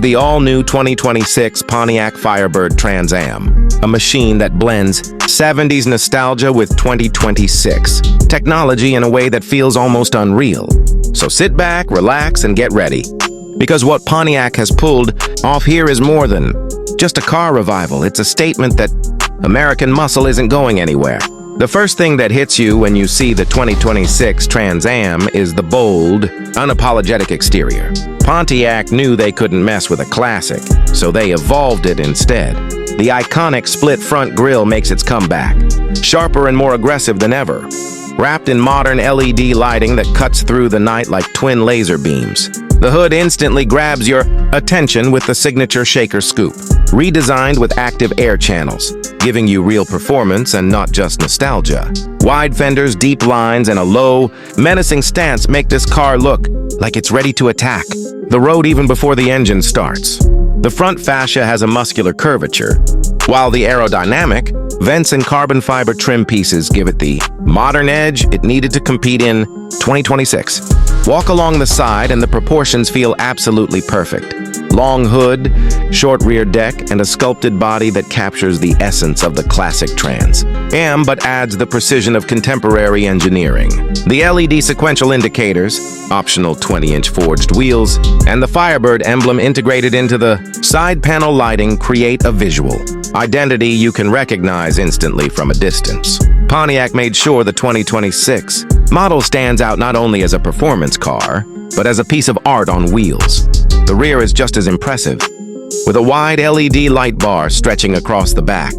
is the all-new 2026 Pontiac Firebird Trans Am, a machine that blends 70s nostalgia with 2026 technology in a way that feels almost unreal. So sit back, relax, and get ready. Because what Pontiac has pulled off here is more than just a car revival. It's a statement that American muscle isn't going anywhere. The first thing that hits you when you see the 2026 Trans Am is the bold, unapologetic exterior. Pontiac knew they couldn't mess with a classic, so they evolved it instead. The iconic split front grille makes its comeback, sharper and more aggressive than ever, wrapped in modern LED lighting that cuts through the night like twin laser beams. The hood instantly grabs your attention with the signature shaker scoop, redesigned with active air channels, giving you real performance and not just nostalgia. Wide fenders, deep lines, and a low, menacing stance make this car look like it's ready to attack the road even before the engine starts. The front fascia has a muscular curvature, while the aerodynamic vents and carbon fiber trim pieces give it the modern edge it needed to compete in 2026. Walk along the side and the proportions feel absolutely perfect. Long hood, short rear deck, and a sculpted body that captures the essence of the classic Trans Am but adds the precision of contemporary engineering. The LED sequential indicators, optional 20-inch forged wheels, and the Firebird emblem integrated into the side panel lighting create a visual identity you can recognize instantly from a distance. Pontiac made sure the 2026 model stands out not only as a performance car, but as a piece of art on wheels. The rear is just as impressive, with a wide LED light bar stretching across the back,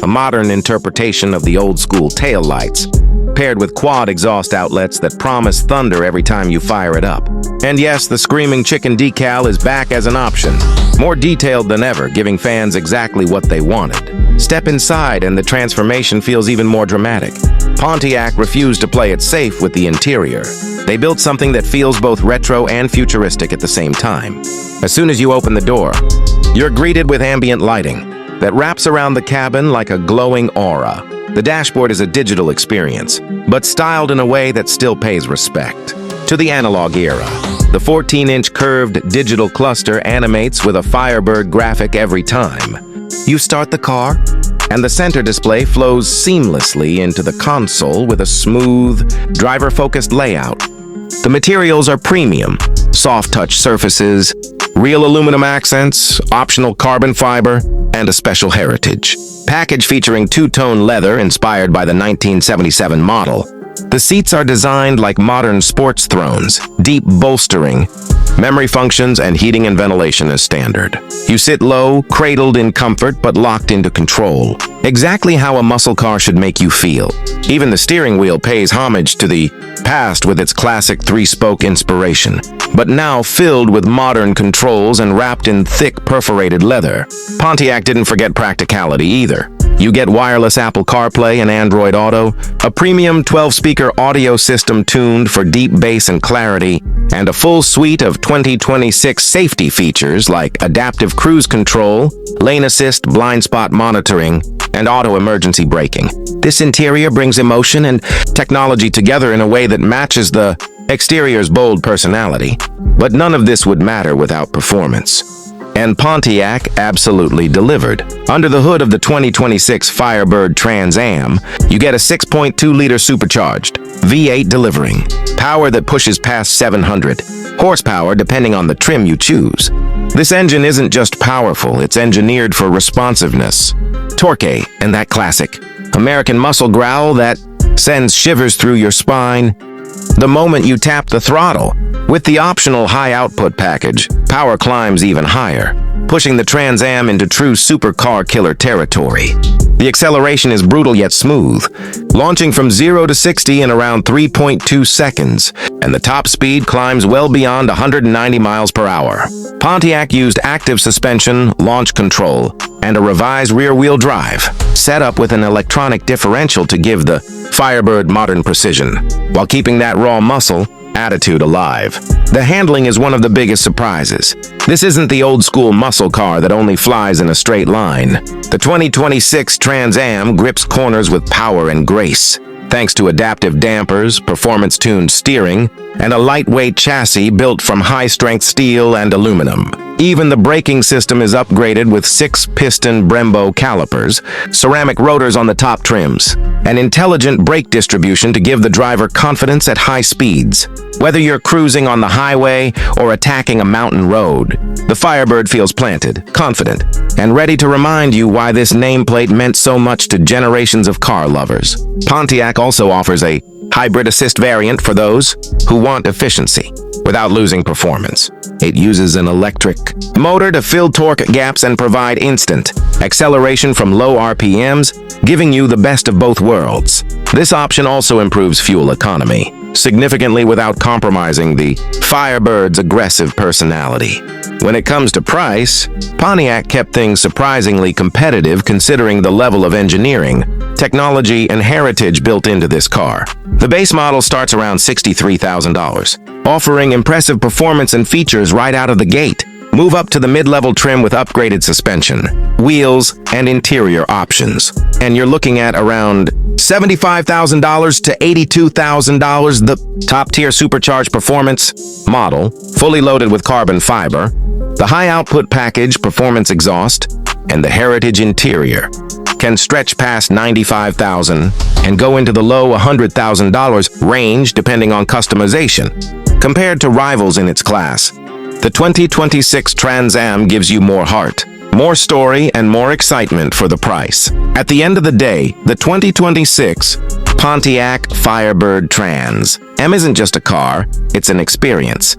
a modern interpretation of the old-school taillights, paired with quad exhaust outlets that promise thunder every time you fire it up. And yes, the screaming chicken decal is back as an option, more detailed than ever, giving fans exactly what they wanted. Step inside and the transformation feels even more dramatic. Pontiac refused to play it safe with the interior. They built something that feels both retro and futuristic at the same time. As soon as you open the door, you're greeted with ambient lighting that wraps around the cabin like a glowing aura. The dashboard is a digital experience, but styled in a way that still pays respect to the analog era. The 14-inch curved digital cluster animates with a Firebird graphic every time you start the car, and the center display flows seamlessly into the console with a smooth, driver-focused layout. The materials are premium, soft-touch surfaces, real aluminum accents, optional carbon fiber, and a special heritage package featuring two-tone leather inspired by the 1977 model. The seats are designed like modern sports thrones, deep bolstering, memory functions, and heating and ventilation as standard. You sit low, cradled in comfort, but locked into control. Exactly how a muscle car should make you feel. Even the steering wheel pays homage to the past with its classic three-spoke inspiration, but now filled with modern controls and wrapped in thick perforated leather. Pontiac didn't forget practicality either. You get wireless Apple CarPlay and Android Auto, a premium 12-speaker audio system tuned for deep bass and clarity, and a full suite of 2026 safety features like adaptive cruise control, lane assist, blind spot monitoring, and auto emergency braking. This interior brings emotion and technology together in a way that matches the exterior's bold personality. But none of this would matter without performance. And Pontiac absolutely delivered. Under the hood of the 2026 Firebird Trans Am, you get a 6.2-liter supercharged V8 delivering power that pushes past 700 horsepower depending on the trim you choose. This engine isn't just powerful, it's engineered for responsiveness, torque, and that classic American muscle growl that sends shivers through your spine the moment you tap the throttle. With the optional high-output package, power climbs even higher, pushing the Trans Am into true supercar killer territory. The acceleration is brutal yet smooth, launching from 0 to 60 in around 3.2 seconds, and the top speed climbs well beyond 190 miles per hour. Pontiac used active suspension, launch control, and a revised rear-wheel drive, set up with an electronic differential to give the Firebird modern precision, while keeping that raw muscle attitude alive. The handling is one of the biggest surprises. This isn't the old-school muscle car that only flies in a straight line. The 2026 Trans Am grips corners with power and grace, thanks to adaptive dampers, performance-tuned steering, and a lightweight chassis built from high-strength steel and aluminum. Even the braking system is upgraded with 6-piston Brembo calipers, ceramic rotors on the top trims, and intelligent brake distribution to give the driver confidence at high speeds. Whether you're cruising on the highway or attacking a mountain road, the Firebird feels planted, confident, and ready to remind you why this nameplate meant so much to generations of car lovers. Pontiac also offers a hybrid assist variant for those who want efficiency without losing performance. It uses an electric motor to fill torque gaps and provide instant acceleration from low RPMs, giving you the best of both worlds. This option also improves fuel economy significantly without compromising the Firebird's aggressive personality. When it comes to price, Pontiac kept things surprisingly competitive considering the level of engineering, technology, and heritage built into this car. The base model starts around $63,000, offering impressive performance and features right out of the gate. Move up to the mid-level trim with upgraded suspension, wheels, and interior options. And you're looking at around $75,000 to $82,000, the top-tier supercharged performance model, fully loaded with carbon fiber, the high-output package, performance exhaust, and the heritage interior can stretch past $95,000 and go into the low $100,000 range depending on customization. Compared to rivals in its class, the 2026 Trans Am gives you more heart, more story, and more excitement for the price. At the end of the day, the 2026 Pontiac Firebird Trans Am isn't just a car, it's an experience.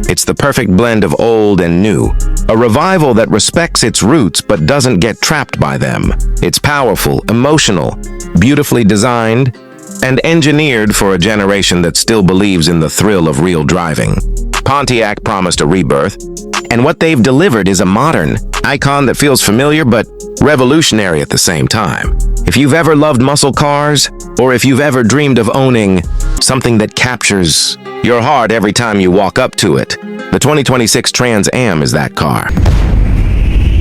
It's the perfect blend of old and new, a revival that respects its roots but doesn't get trapped by them. It's powerful, emotional, beautifully designed, and engineered for a generation that still believes in the thrill of real driving. Pontiac promised a rebirth, and what they've delivered is a modern icon that feels familiar but revolutionary at the same time. If you've ever loved muscle cars, or if you've ever dreamed of owning something that captures your heart every time you walk up to it, the 2026 Trans Am is that car.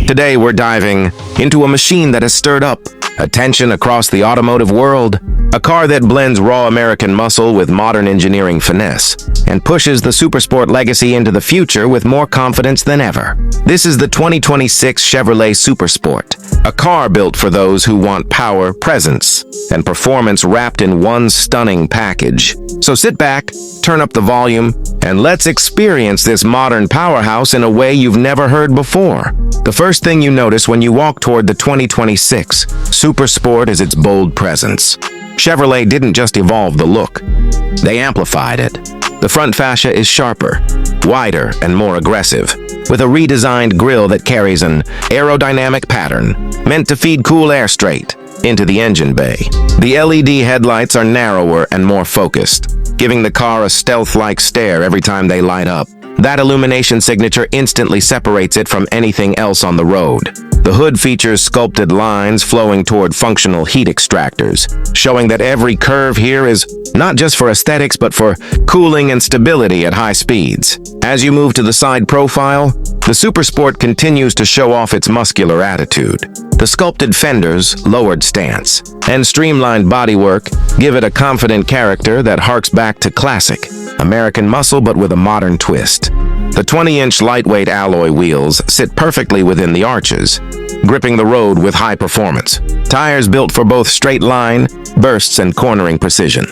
Today we're diving into a machine that has stirred up attention across the automotive world, a car that blends raw American muscle with modern engineering finesse and pushes the supersport legacy into the future with more confidence than ever. This is the 2026 Chevrolet Supersport, a car built for those who want power, presence, and performance wrapped in one stunning package. So sit back, turn up the volume, and let's experience this modern powerhouse in a way you've never heard before. The first thing you notice when you walk toward the 2026 Supersport is its bold presence. Chevrolet didn't just evolve the look, they amplified it. The front fascia is sharper, wider, and more aggressive, with a redesigned grille that carries an aerodynamic pattern meant to feed cool air straight into the engine bay. The LED headlights are narrower and more focused, giving the car a stealth-like stare every time they light up. That illumination signature instantly separates it from anything else on the road. The hood features sculpted lines flowing toward functional heat extractors, showing that every curve here is not just for aesthetics but for cooling and stability at high speeds. As you move to the side profile, the Supersport continues to show off its muscular attitude. The sculpted fenders, lowered stance, and streamlined bodywork give it a confident character that harks back to classic American muscle but with a modern twist. The 20-inch lightweight alloy wheels sit perfectly within the arches, gripping the road with high performance. Tires built for both straight line, bursts, and cornering precision.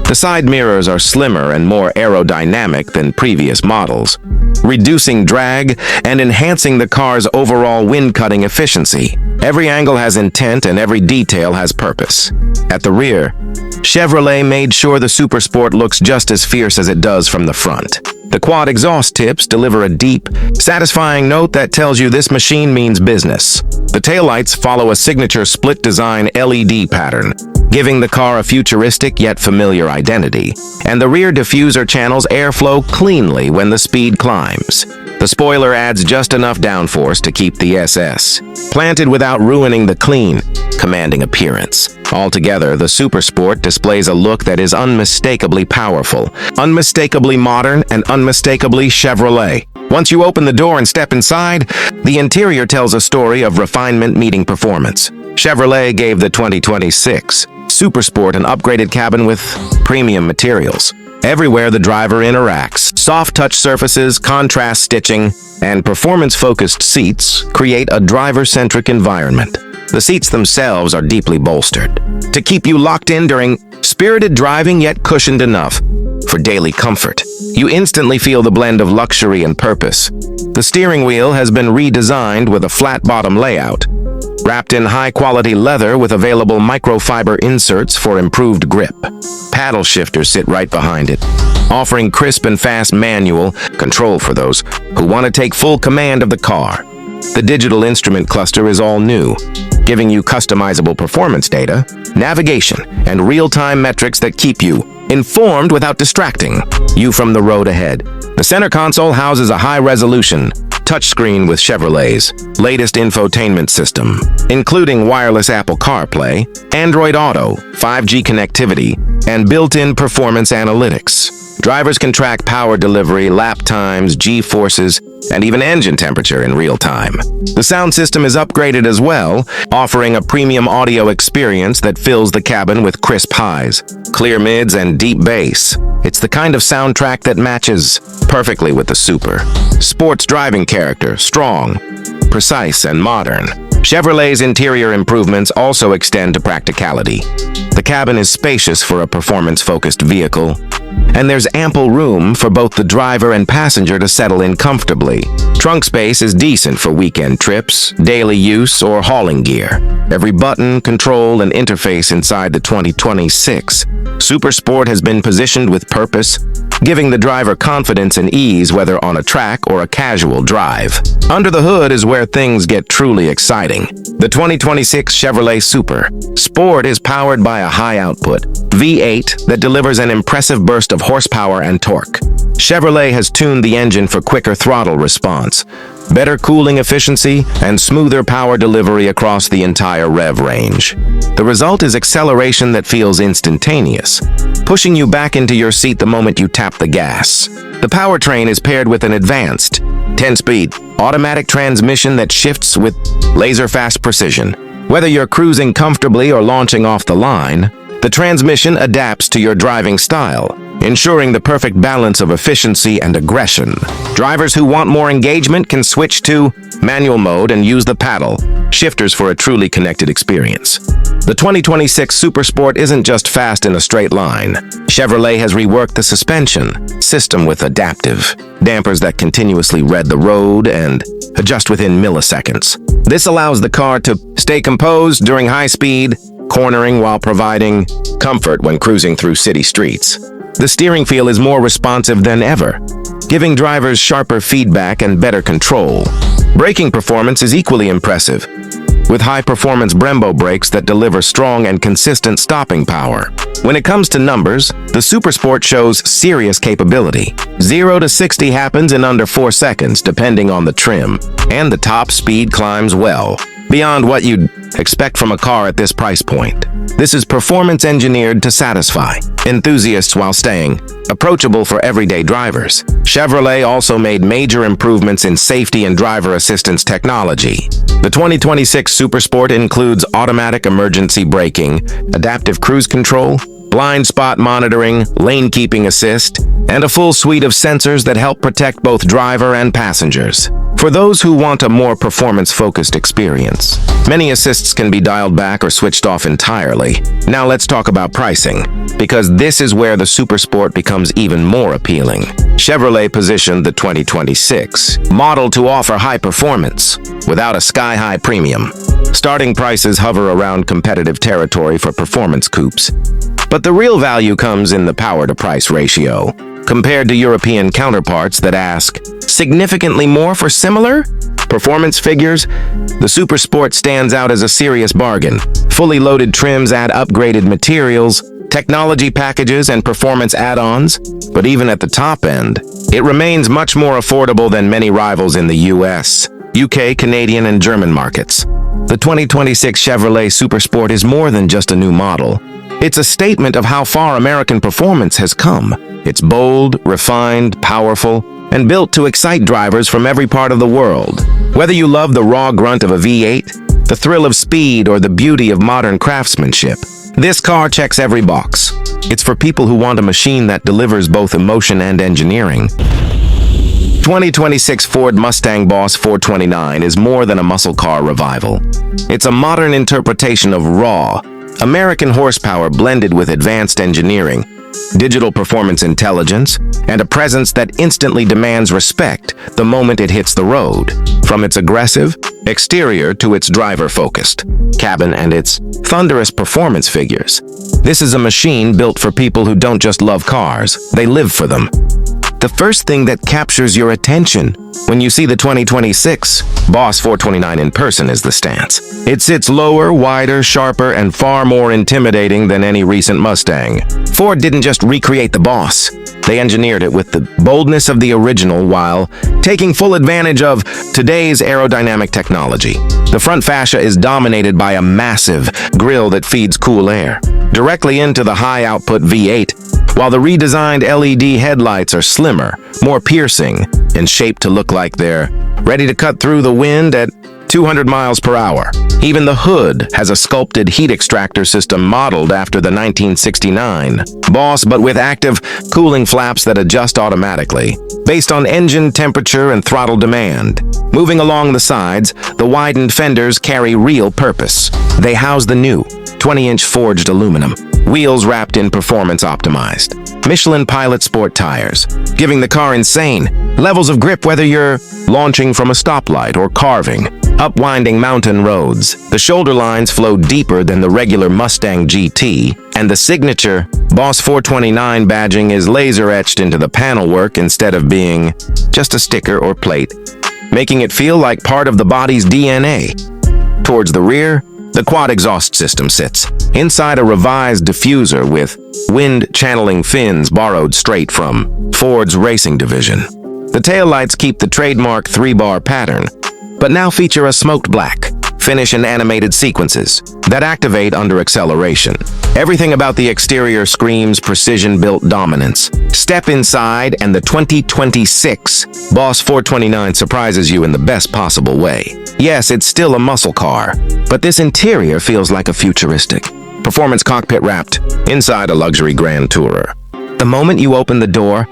The side mirrors are slimmer and more aerodynamic than previous models, reducing drag and enhancing the car's overall wind-cutting efficiency. Every angle has intent and every detail has purpose. At the rear, Chevrolet made sure the Supersport looks just as fierce as it does from the front. The quad exhaust tips deliver a deep, satisfying note that tells you this machine means business. The taillights follow a signature split-design LED pattern, giving the car a futuristic yet familiar identity, and the rear diffuser channels airflow cleanly when the speed climbs. The spoiler adds just enough downforce to keep the SS planted without ruining the clean, commanding appearance. Altogether, the Supersport displays a look that is unmistakably powerful, unmistakably modern, and unmistakably Chevrolet. Once you open the door and step inside, the interior tells a story of refinement meeting performance. Chevrolet gave the 2026 Supersport an upgraded cabin with premium materials. everywhere the driver interacts. Soft touch surfaces, contrast stitching, and performance-focused seats create a driver-centric environment. The seats themselves are deeply bolstered to keep you locked in during spirited driving, yet cushioned enough for daily comfort. You instantly feel the blend of luxury and purpose. The steering wheel has been redesigned with a flat bottom layout, wrapped in high-quality leather with available microfiber inserts for improved grip. Paddle shifters sit right behind it, offering crisp and fast manual control for those who want to take full command of the car. The digital instrument cluster is all new, giving you customizable performance data, navigation, and real-time metrics that keep you informed without distracting you from the road ahead. The center console houses a high-resolution touchscreen with Chevrolet's latest infotainment system, including wireless Apple CarPlay, Android Auto, 5G connectivity, and built-in performance analytics. Drivers can track power delivery, lap times, G-forces, and even engine temperature in real time. The sound system is upgraded as well, offering a premium audio experience that fills the cabin with crisp highs, clear mids, and deep bass. It's the kind of soundtrack that matches perfectly with the Super Sport's driving character, strong, precise, and modern. Chevrolet's interior improvements also extend to practicality. The cabin is spacious for a performance-focused vehicle, and there's ample room for both the driver and passenger to settle in comfortably. Trunk space is decent for weekend trips, daily use, or hauling gear. Every button, control, and interface inside the 2026 Super Sport has been positioned with purpose, giving the driver confidence and ease whether on a track or a casual drive. Under the hood is where things get truly exciting. The 2026 Chevrolet Super Sport is powered by a high-output V8 that delivers an impressive burst of horsepower and torque. Chevrolet has tuned the engine for quicker throttle response, better cooling efficiency, and smoother power delivery across the entire rev range. The result is acceleration that feels instantaneous, pushing you back into your seat the moment you tap the gas. The powertrain is paired with an advanced 10-speed automatic transmission that shifts with laser-fast precision. Whether you're cruising comfortably or launching off the line, the transmission adapts to your driving style, ensuring the perfect balance of efficiency and aggression. Drivers who want more engagement can switch to manual mode and use the paddle shifters for a truly connected experience. The 2026 Super Sport isn't just fast in a straight line. Chevrolet has reworked the suspension system with adaptive dampers that continuously read the road and adjust within milliseconds. This allows the car to stay composed during high speed cornering while providing comfort when cruising through city streets. The steering feel is more responsive than ever, giving drivers sharper feedback and better control. Braking performance is equally impressive, with high-performance Brembo brakes that deliver strong and consistent stopping power. When it comes to numbers, the Super Sport shows serious capability. 0 to 60 happens in under 4 seconds, depending on the trim, and the top speed climbs well beyond what you'd expect from a car at this price point. This is performance engineered to satisfy enthusiasts while staying approachable for everyday drivers. Chevrolet also made major improvements in safety and driver assistance technology. The 2026 Super Sport includes automatic emergency braking, adaptive cruise control, blind spot monitoring, lane keeping assist, and a full suite of sensors that help protect both driver and passengers. For those who want a more performance-focused experience, many assists can be dialed back or switched off entirely. Now let's talk about pricing, because this is where the Super Sport becomes even more appealing. Chevrolet positioned the 2026 model to offer high performance without a sky-high premium. Starting prices hover around competitive territory for performance coupes, but the real value comes in the power-to-price ratio. Compared to European counterparts that ask significantly more for similar performance figures, the Super Sport stands out as a serious bargain. Fully loaded trims add upgraded materials, technology packages, and performance add-ons, but even at the top end, it remains much more affordable than many rivals in the US, UK, Canadian, and German markets. The 2026 Chevrolet Super Sport is more than just a new model. It's a statement of how far American performance has come. It's bold, refined, powerful, and built to excite drivers from every part of the world. Whether you love the raw grunt of a V8, the thrill of speed, or the beauty of modern craftsmanship, this car checks every box. It's for people who want a machine that delivers both emotion and engineering. 2026 Ford Mustang Boss 429 is more than a muscle car revival. It's a modern interpretation of raw, American horsepower blended with advanced engineering, digital performance intelligence, and a presence that instantly demands respect the moment it hits the road. From its aggressive exterior to its driver-focused cabin and its thunderous performance figures, this is a machine built for people who don't just love cars, they live for them. The first thing that captures your attention when you see the 2026 Boss 429 in person is the stance. It sits lower, wider, sharper, and far more intimidating than any recent Mustang. Ford didn't just recreate the Boss. They engineered it with the boldness of the original while taking full advantage of today's aerodynamic technology. The front fascia is dominated by a massive grille that feeds cool air directly into the high-output V8, while the redesigned LED headlights are slimmer, more piercing, and shaped to look like they're ready to cut through the wind at 200 miles per hour. Even the hood has a sculpted heat extractor system modeled after the 1969 Boss, but with active cooling flaps that adjust automatically, based on engine temperature and throttle demand. Moving along the sides, the widened fenders carry real purpose. They house the new 20-inch forged aluminum, wheels wrapped in performance-optimized Michelin Pilot Sport tires, giving the car insane levels of grip whether you're launching from a stoplight or carving up winding mountain roads. The shoulder lines flow deeper than the regular Mustang GT, and the signature Boss 429 badging is laser-etched into the panel work instead of being just a sticker or plate, making it feel like part of the body's DNA. Towards the rear, the quad exhaust system sits inside a revised diffuser with wind-channeling fins borrowed straight from Ford's racing division. The taillights keep the trademark 3-bar pattern, but now feature a smoked black finish and animated sequences that activate under acceleration. Everything about the exterior screams precision-built dominance. Step inside and the 2026 Boss 429 surprises you in the best possible way. Yes, it's still a muscle car, but this interior feels like a futuristic performance cockpit wrapped inside a luxury Grand Tourer. The moment you open the door,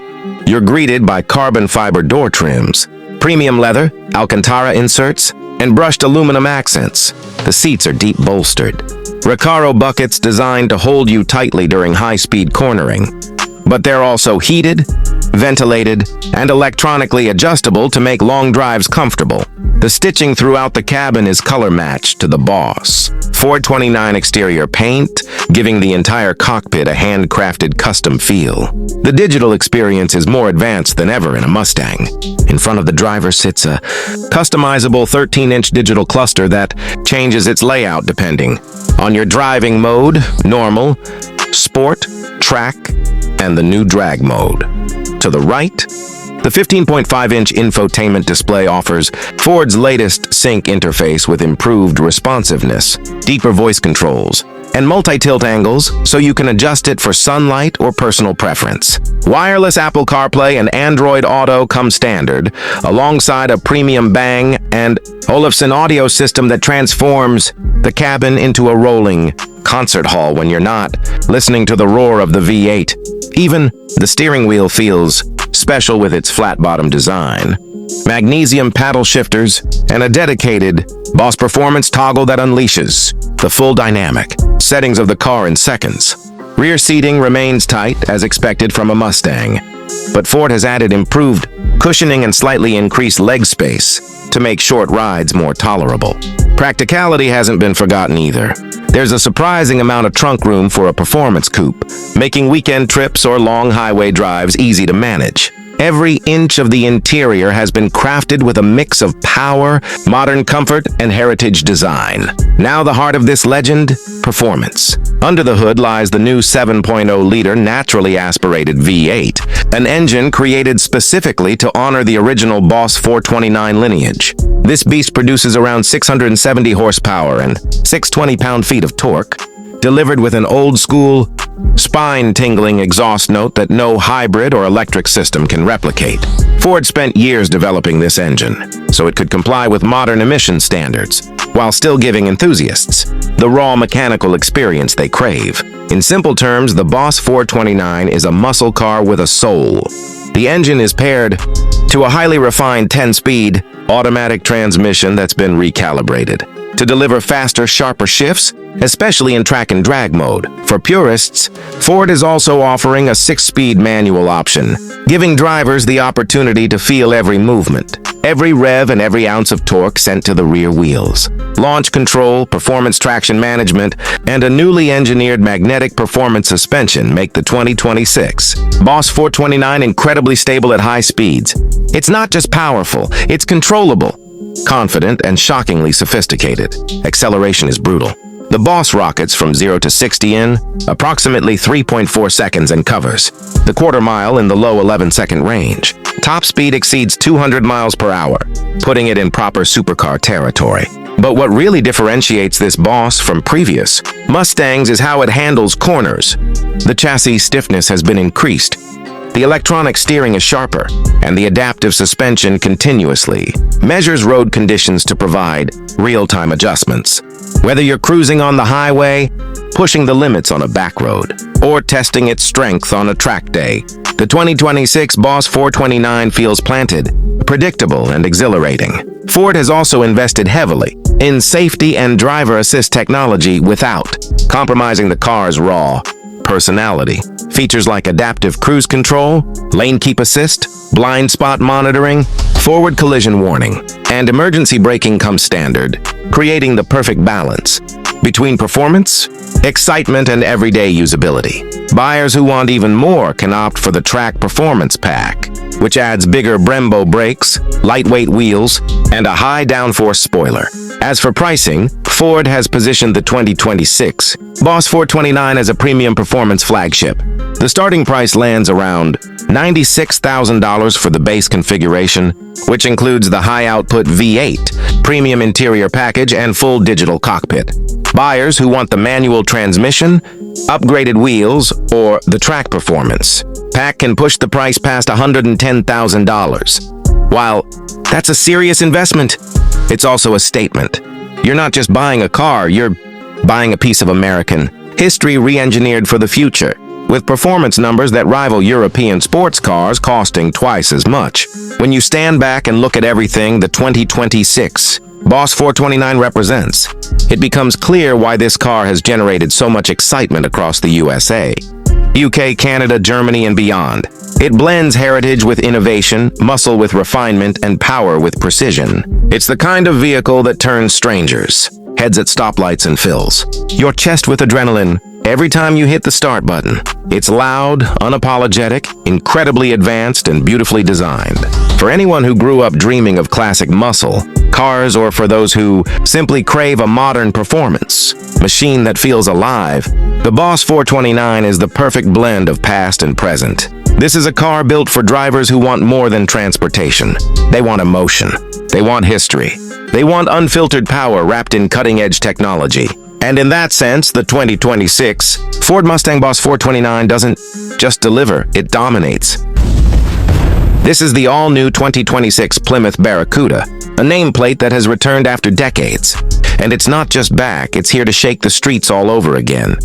you're greeted by carbon fiber door trims, premium leather, Alcantara inserts, and brushed aluminum accents. The seats are deep bolstered. Recaro buckets designed to hold you tightly during high-speed cornering. But they're also heated, ventilated, and electronically adjustable to make long drives comfortable. The stitching throughout the cabin is color-matched to the Boss 429 exterior paint, giving the entire cockpit a handcrafted custom feel. The digital experience is more advanced than ever in a Mustang. In front of the driver sits a customizable 13-inch digital cluster that changes its layout depending on your driving mode, normal, sport, track, and the new drag mode. To the right, the 15.5-inch infotainment display offers Ford's latest sync interface with improved responsiveness, deeper voice controls, and multi-tilt angles so you can adjust it for sunlight or personal preference. Wireless Apple CarPlay and Android Auto come standard, alongside a premium Bang and Olufsen audio system that transforms the cabin into a rolling concert hall when you're not listening to the roar of the V8. Even the steering wheel feels special with its flat-bottom design, magnesium paddle shifters, and a dedicated Boss performance toggle that unleashes the full dynamic settings of the car in seconds. Rear seating remains tight, as expected from a Mustang, but Ford has added improved cushioning and slightly increased leg space to make short rides more tolerable. Practicality hasn't been forgotten either. There's a surprising amount of trunk room for a performance coupe, making weekend trips or long highway drives easy to manage. Every inch of the interior has been crafted with a mix of power, modern comfort, and heritage design. Now the heart of this legend, performance. Under the hood lies the new 7.0-liter naturally aspirated V8, an engine created specifically to honor the original Boss 429 lineage. This beast produces around 670 horsepower and 620 pound-feet of torque, delivered with an old-school, spine-tingling exhaust note that no hybrid or electric system can replicate. Ford spent years developing this engine, so it could comply with modern emission standards, while still giving enthusiasts the raw mechanical experience they crave. In simple terms, the Boss 429 is a muscle car with a soul. The engine is paired to a highly refined 10-speed automatic transmission that's been recalibrated to deliver faster, sharper shifts, especially in track and drag mode. For purists, Ford is also offering a 6-speed manual option, giving drivers the opportunity to feel every movement, every rev and every ounce of torque sent to the rear wheels. Launch control, performance traction management, and a newly engineered magnetic performance suspension make the 2026 Boss 429 incredibly stable at high speeds. It's not just powerful, it's controllable, confident, and shockingly sophisticated. Acceleration is brutal. The Boss rockets from 0 to 60 in approximately 3.4 seconds and covers the quarter mile in the low 11-second range. Top speed exceeds 200 miles per hour, putting it in proper supercar territory. But what really differentiates this Boss from previous Mustangs is how it handles corners. The chassis stiffness has been increased. The electronic steering is sharper, and the adaptive suspension continuously measures road conditions to provide real-time adjustments. Whether you're cruising on the highway, pushing the limits on a back road, or testing its strength on a track day, the 2026 Boss 429 feels planted, predictable, and exhilarating. Ford has also invested heavily in safety and driver assist technology without compromising the car's raw personality. Features like adaptive cruise control, lane keep assist, blind spot monitoring, forward collision warning, and emergency braking come standard, creating the perfect balance between performance, excitement, and everyday usability. Buyers who want even more can opt for the Track Performance Pack, which adds bigger Brembo brakes, lightweight wheels, and a high downforce spoiler. As for pricing, Ford has positioned the 2026 Boss 429 as a premium performance flagship. The starting price lands around $96,000 for the base configuration, which includes the high-output V8, premium interior package, and full digital cockpit. Buyers who want the manual transmission, upgraded wheels, or the track performance pack can push the price past $110,000. While that's a serious investment, it's also a statement. You're not just buying a car, you're buying a piece of American history re-engineered for the future, with performance numbers that rival European sports cars costing twice as much. When you stand back and look at everything the 2026 Boss 429 represents, it becomes clear why this car has generated so much excitement across the USA, UK, Canada, Germany, and beyond. It blends heritage with innovation, muscle with refinement, and power with precision. It's the kind of vehicle that turns strangers' heads at stoplights and fills your chest with adrenaline every time you hit the start button. It's loud, unapologetic, incredibly advanced, and beautifully designed. For anyone who grew up dreaming of classic muscle cars, or for those who simply crave a modern performance machine that feels alive, the Boss 429 is the perfect blend of past and present. This is a car built for drivers who want more than transportation. They want emotion. They want history. They want unfiltered power wrapped in cutting-edge technology. And in that sense, the 2026 Ford Mustang Boss 429 doesn't just deliver, it dominates. This is the all-new 2026 Plymouth Barracuda, a nameplate that has returned after decades. And it's not just back, it's here to shake the streets all over again.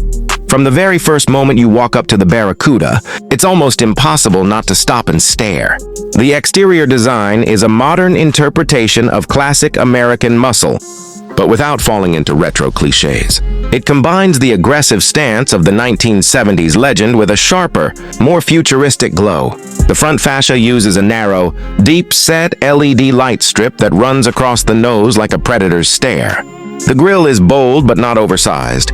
From the very first moment you walk up to the Barracuda, it's almost impossible not to stop and stare. The exterior design is a modern interpretation of classic American muscle, but without falling into retro cliches. It combines the aggressive stance of the 1970s legend with a sharper, more futuristic glow. The front fascia uses a narrow, deep-set LED light strip that runs across the nose like a predator's stare. The grille is bold but not oversized,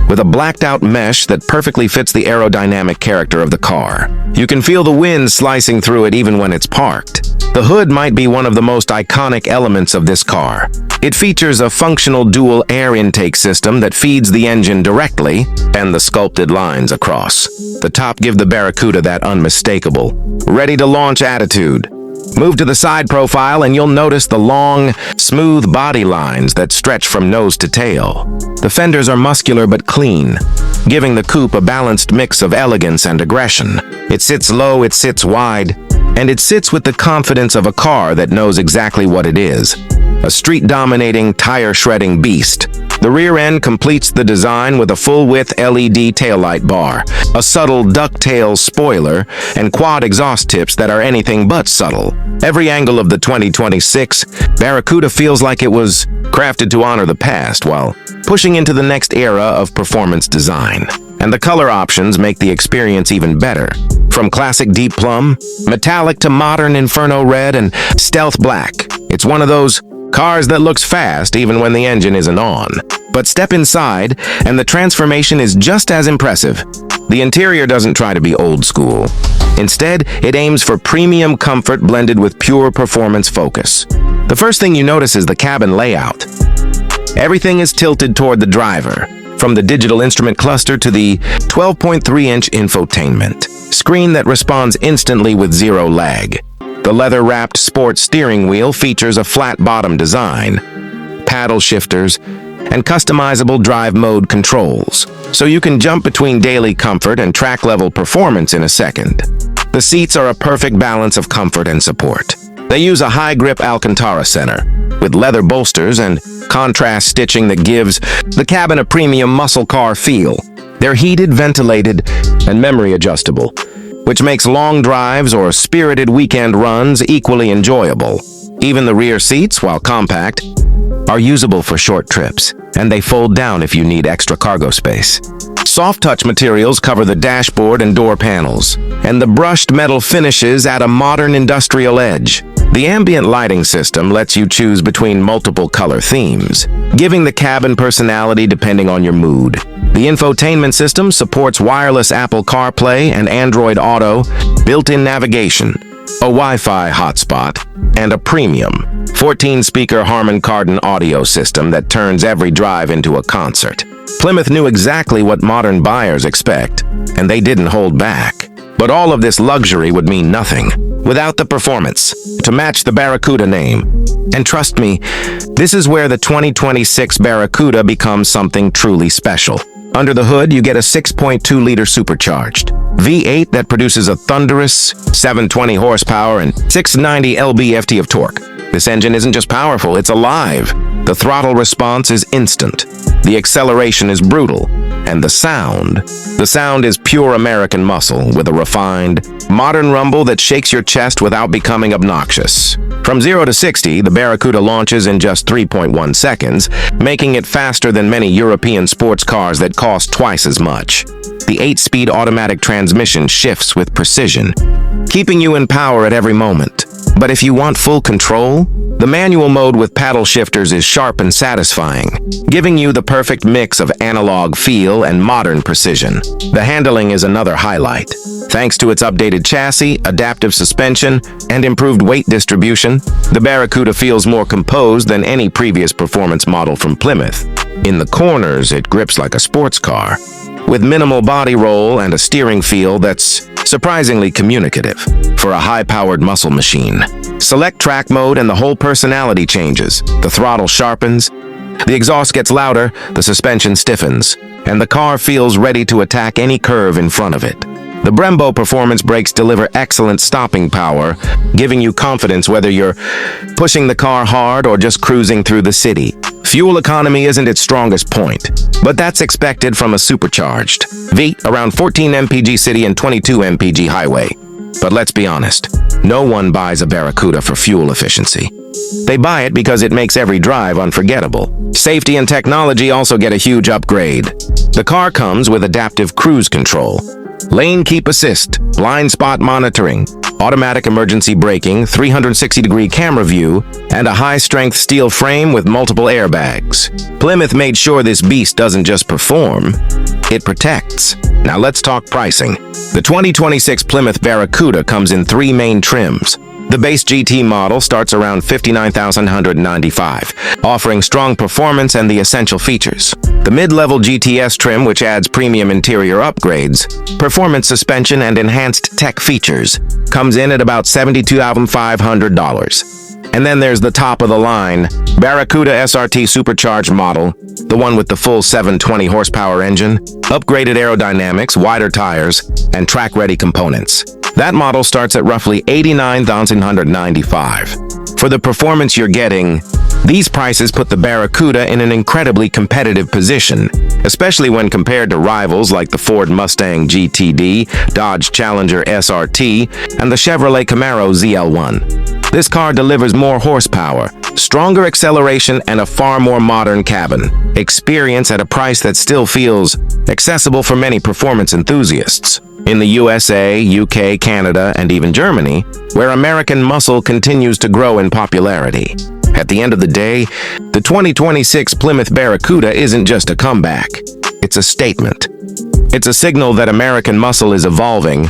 with a blacked-out mesh that perfectly fits the aerodynamic character of the car. You can feel the wind slicing through it even when it's parked. The hood might be one of the most iconic elements of this car. It features a functional dual air intake system that feeds the engine directly, and the sculpted lines across the top give the Barracuda that unmistakable, ready-to-launch attitude. Move to the side profile and you'll notice the long, smooth body lines that stretch from nose to tail. The fenders are muscular but clean, giving the coupe a balanced mix of elegance and aggression. It sits low, it sits wide, and it sits with the confidence of a car that knows exactly what it is. A street-dominating, tire-shredding beast. The rear end completes the design with a full-width LED taillight bar, a subtle ducktail spoiler, and quad exhaust tips that are anything but subtle. Every angle of the 2026 Barracuda feels like it was crafted to honor the past while pushing into the next era of performance design. And the color options make the experience even better. From classic deep plum, metallic to modern inferno red and stealth black. It's one of those cars that looks fast even when the engine isn't on. But step inside, and the transformation is just as impressive. The interior doesn't try to be old school. Instead, it aims for premium comfort blended with pure performance focus. The first thing you notice is the cabin layout. Everything is tilted toward the driver, from the digital instrument cluster to the 12.3-inch infotainment screen that responds instantly with zero lag. The leather-wrapped sports steering wheel features a flat-bottom design, paddle shifters, and customizable drive mode controls, so you can jump between daily comfort and track-level performance in a second. The seats are a perfect balance of comfort and support. They use a high-grip Alcantara center, with leather bolsters and contrast stitching that gives the cabin a premium muscle car feel. They're heated, ventilated, and memory adjustable, which makes long drives or spirited weekend runs equally enjoyable. Even the rear seats, while compact, are usable for short trips, and they fold down if you need extra cargo space. Soft touch materials cover the dashboard and door panels, and the brushed metal finishes add a modern industrial edge. The ambient lighting system lets you choose between multiple color themes, giving the cabin personality depending on your mood. The infotainment system supports wireless Apple CarPlay and Android Auto, built-in navigation, a Wi-Fi hotspot, and a premium 14-speaker Harman Kardon audio system that turns every drive into a concert. Plymouth knew exactly what modern buyers expect, and they didn't hold back. But all of this luxury would mean nothing without the performance to match the Barracuda name. And trust me, this is where the 2026 Barracuda becomes something truly special. Under the hood, you get a 6.2-liter supercharged V8 that produces a thunderous 720 horsepower and 690 lb-ft of torque. This engine isn't just powerful, it's alive. The throttle response is instant. The acceleration is brutal. And the sound is pure American muscle with a refined, modern rumble that shakes your chest without becoming obnoxious. From 0 to 60, the Barracuda launches in just 3.1 seconds, making it faster than many European sports cars that cost twice as much. The 8-speed automatic transmission shifts with precision, keeping you in power at every moment. But if you want full control, the manual mode with paddle shifters is sharp and satisfying, giving you the perfect mix of analog feel and modern precision. The handling is another highlight. Thanks to its updated chassis, adaptive suspension, and improved weight distribution, the Barracuda feels more composed than any previous performance model from Plymouth. In the corners, it grips like a sports car, with minimal body roll and a steering feel that's surprisingly communicative for a high-powered muscle machine. Select track mode and the whole personality changes. The throttle sharpens, the exhaust gets louder, the suspension stiffens, and the car feels ready to attack any curve in front of it. The Brembo performance brakes deliver excellent stopping power, giving you confidence whether you're pushing the car hard or just cruising through the city. Fuel economy isn't its strongest point, but that's expected from a supercharged V8 around 14 mpg city and 22 mpg highway. But let's be honest, no one buys a Barracuda for fuel efficiency. They buy it because it makes every drive unforgettable. Safety and technology also get a huge upgrade. The car comes with adaptive cruise control, lane keep assist, blind spot monitoring, automatic emergency braking, 360-degree camera view, and a high-strength steel frame with multiple airbags. Plymouth made sure this beast doesn't just perform, it protects. Now let's talk pricing. The 2026 Plymouth Barracuda comes in 3 main trims: The base GT model starts around $59,195, offering strong performance and the essential features. The mid-level GTS trim, which adds premium interior upgrades, performance suspension, and enhanced tech features, comes in at about $72,500. And then there's the top-of-the-line Barracuda SRT supercharged model, the one with the full 720 horsepower engine, upgraded aerodynamics, wider tires, and track-ready components. That model starts at roughly $89,195. For the performance you're getting, these prices put the Barracuda in an incredibly competitive position, especially when compared to rivals like the Ford Mustang GTD, Dodge Challenger SRT, and the Chevrolet Camaro ZL1. This car delivers more horsepower, stronger acceleration, and a far more modern cabin. Experience at a price that still feels accessible for many performance enthusiasts. In the USA, UK, Canada, and even Germany, where American muscle continues to grow in popularity. At the end of the day, the 2026 Plymouth Barracuda isn't just a comeback. It's a statement. It's a signal that American muscle is evolving,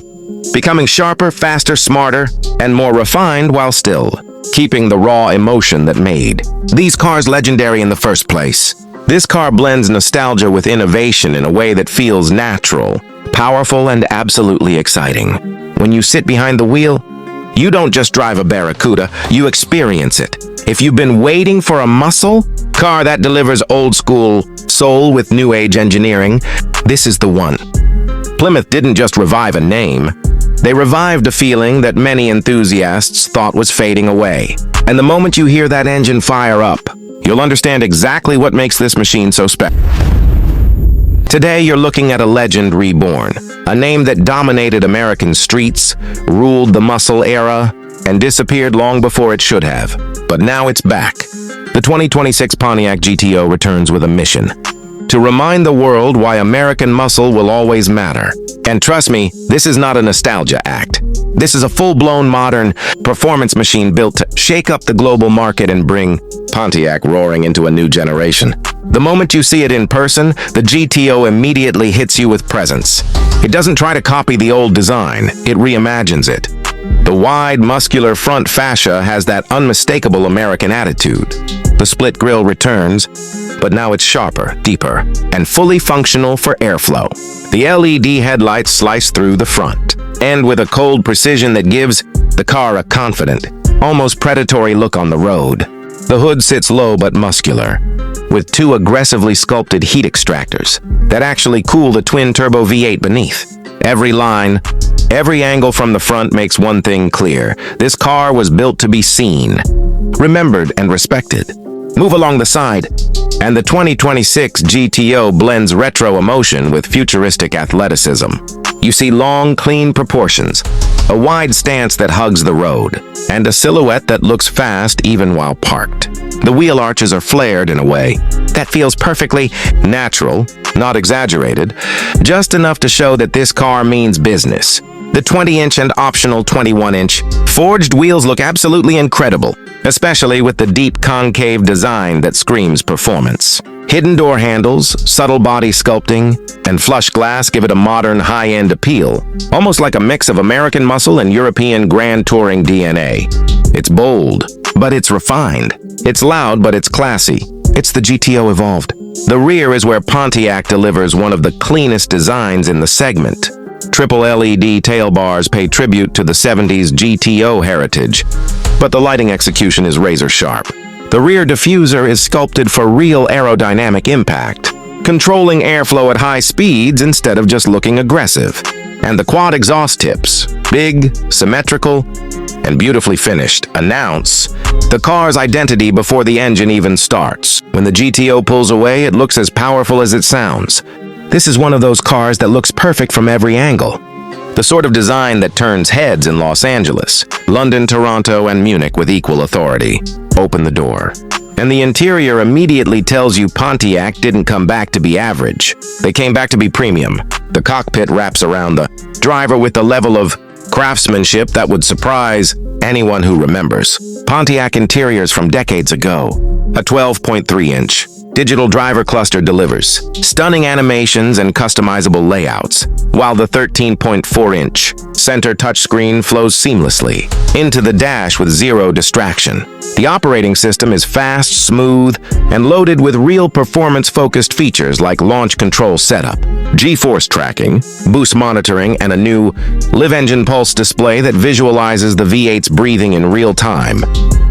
becoming sharper, faster, smarter, and more refined while still keeping the raw emotion that made these cars legendary in the first place. This car blends nostalgia with innovation in a way that feels natural, powerful, and absolutely exciting. When you sit behind the wheel, you don't just drive a Barracuda, you experience it. If you've been waiting for a muscle car that delivers old-school soul with new-age engineering, this is the one. Plymouth didn't just revive a name, they revived a feeling that many enthusiasts thought was fading away. And the moment you hear that engine fire up, you'll understand exactly what makes this machine so special. Today, you're looking at a legend reborn, a name that dominated American streets, ruled the muscle era, and disappeared long before it should have. But now it's back. The 2026 Pontiac GTO returns with a mission: to remind the world why American muscle will always matter. And trust me, this is not a nostalgia act. This is a full-blown modern performance machine built to shake up the global market and bring Pontiac roaring into a new generation. The moment you see it in person, the GTO immediately hits you with presence. It doesn't try to copy the old design, it reimagines it. The wide, muscular front fascia has that unmistakable American attitude. The split grille returns, but now it's sharper, deeper, and fully functional for airflow. The LED headlights slice through the front, and with a cold precision that gives the car a confident, almost predatory look on the road. The hood sits low but muscular, with two aggressively sculpted heat extractors that actually cool the twin-turbo V8 beneath. Every line, every angle from the front makes one thing clear: this car was built to be seen, remembered, and respected. Move along the side, and the 2026 GTO blends retro emotion with futuristic athleticism. You see long, clean proportions, a wide stance that hugs the road, and a silhouette that looks fast even while parked. The wheel arches are flared in a way that feels perfectly natural, not exaggerated, just enough to show that this car means business. The 20-inch and optional 21-inch forged wheels look absolutely incredible, especially with the deep concave design that screams performance. Hidden door handles, subtle body sculpting, and flush glass give it a modern, high-end appeal, almost like a mix of American muscle and European grand touring DNA. It's bold, but it's refined. It's loud, but it's classy. It's the GTO evolved. The rear is where Pontiac delivers one of the cleanest designs in the segment. Triple LED tail bars pay tribute to the 70s GTO heritage, but the lighting execution is razor sharp. The rear diffuser is sculpted for real aerodynamic impact, controlling airflow at high speeds instead of just looking aggressive. And the quad exhaust tips, big, symmetrical, and beautifully finished, announce the car's identity before the engine even starts. When the GTO pulls away, it looks as powerful as it sounds. This is one of those cars that looks perfect from every angle. The sort of design that turns heads in Los Angeles, London, Toronto, and Munich with equal authority. Open the door, and the interior immediately tells you Pontiac didn't come back to be average. They came back to be premium. The cockpit wraps around the driver with the level of craftsmanship that would surprise anyone who remembers Pontiac interiors from decades ago. A 12.3-inch digital driver cluster delivers stunning animations and customizable layouts, while the 13.4-inch Center touchscreen flows seamlessly into the dash with zero distraction. The operating system is fast, smooth, and loaded with real performance-focused features like launch control setup, G-force tracking, boost monitoring, and a new live engine pulse display that visualizes the V8's breathing in real time.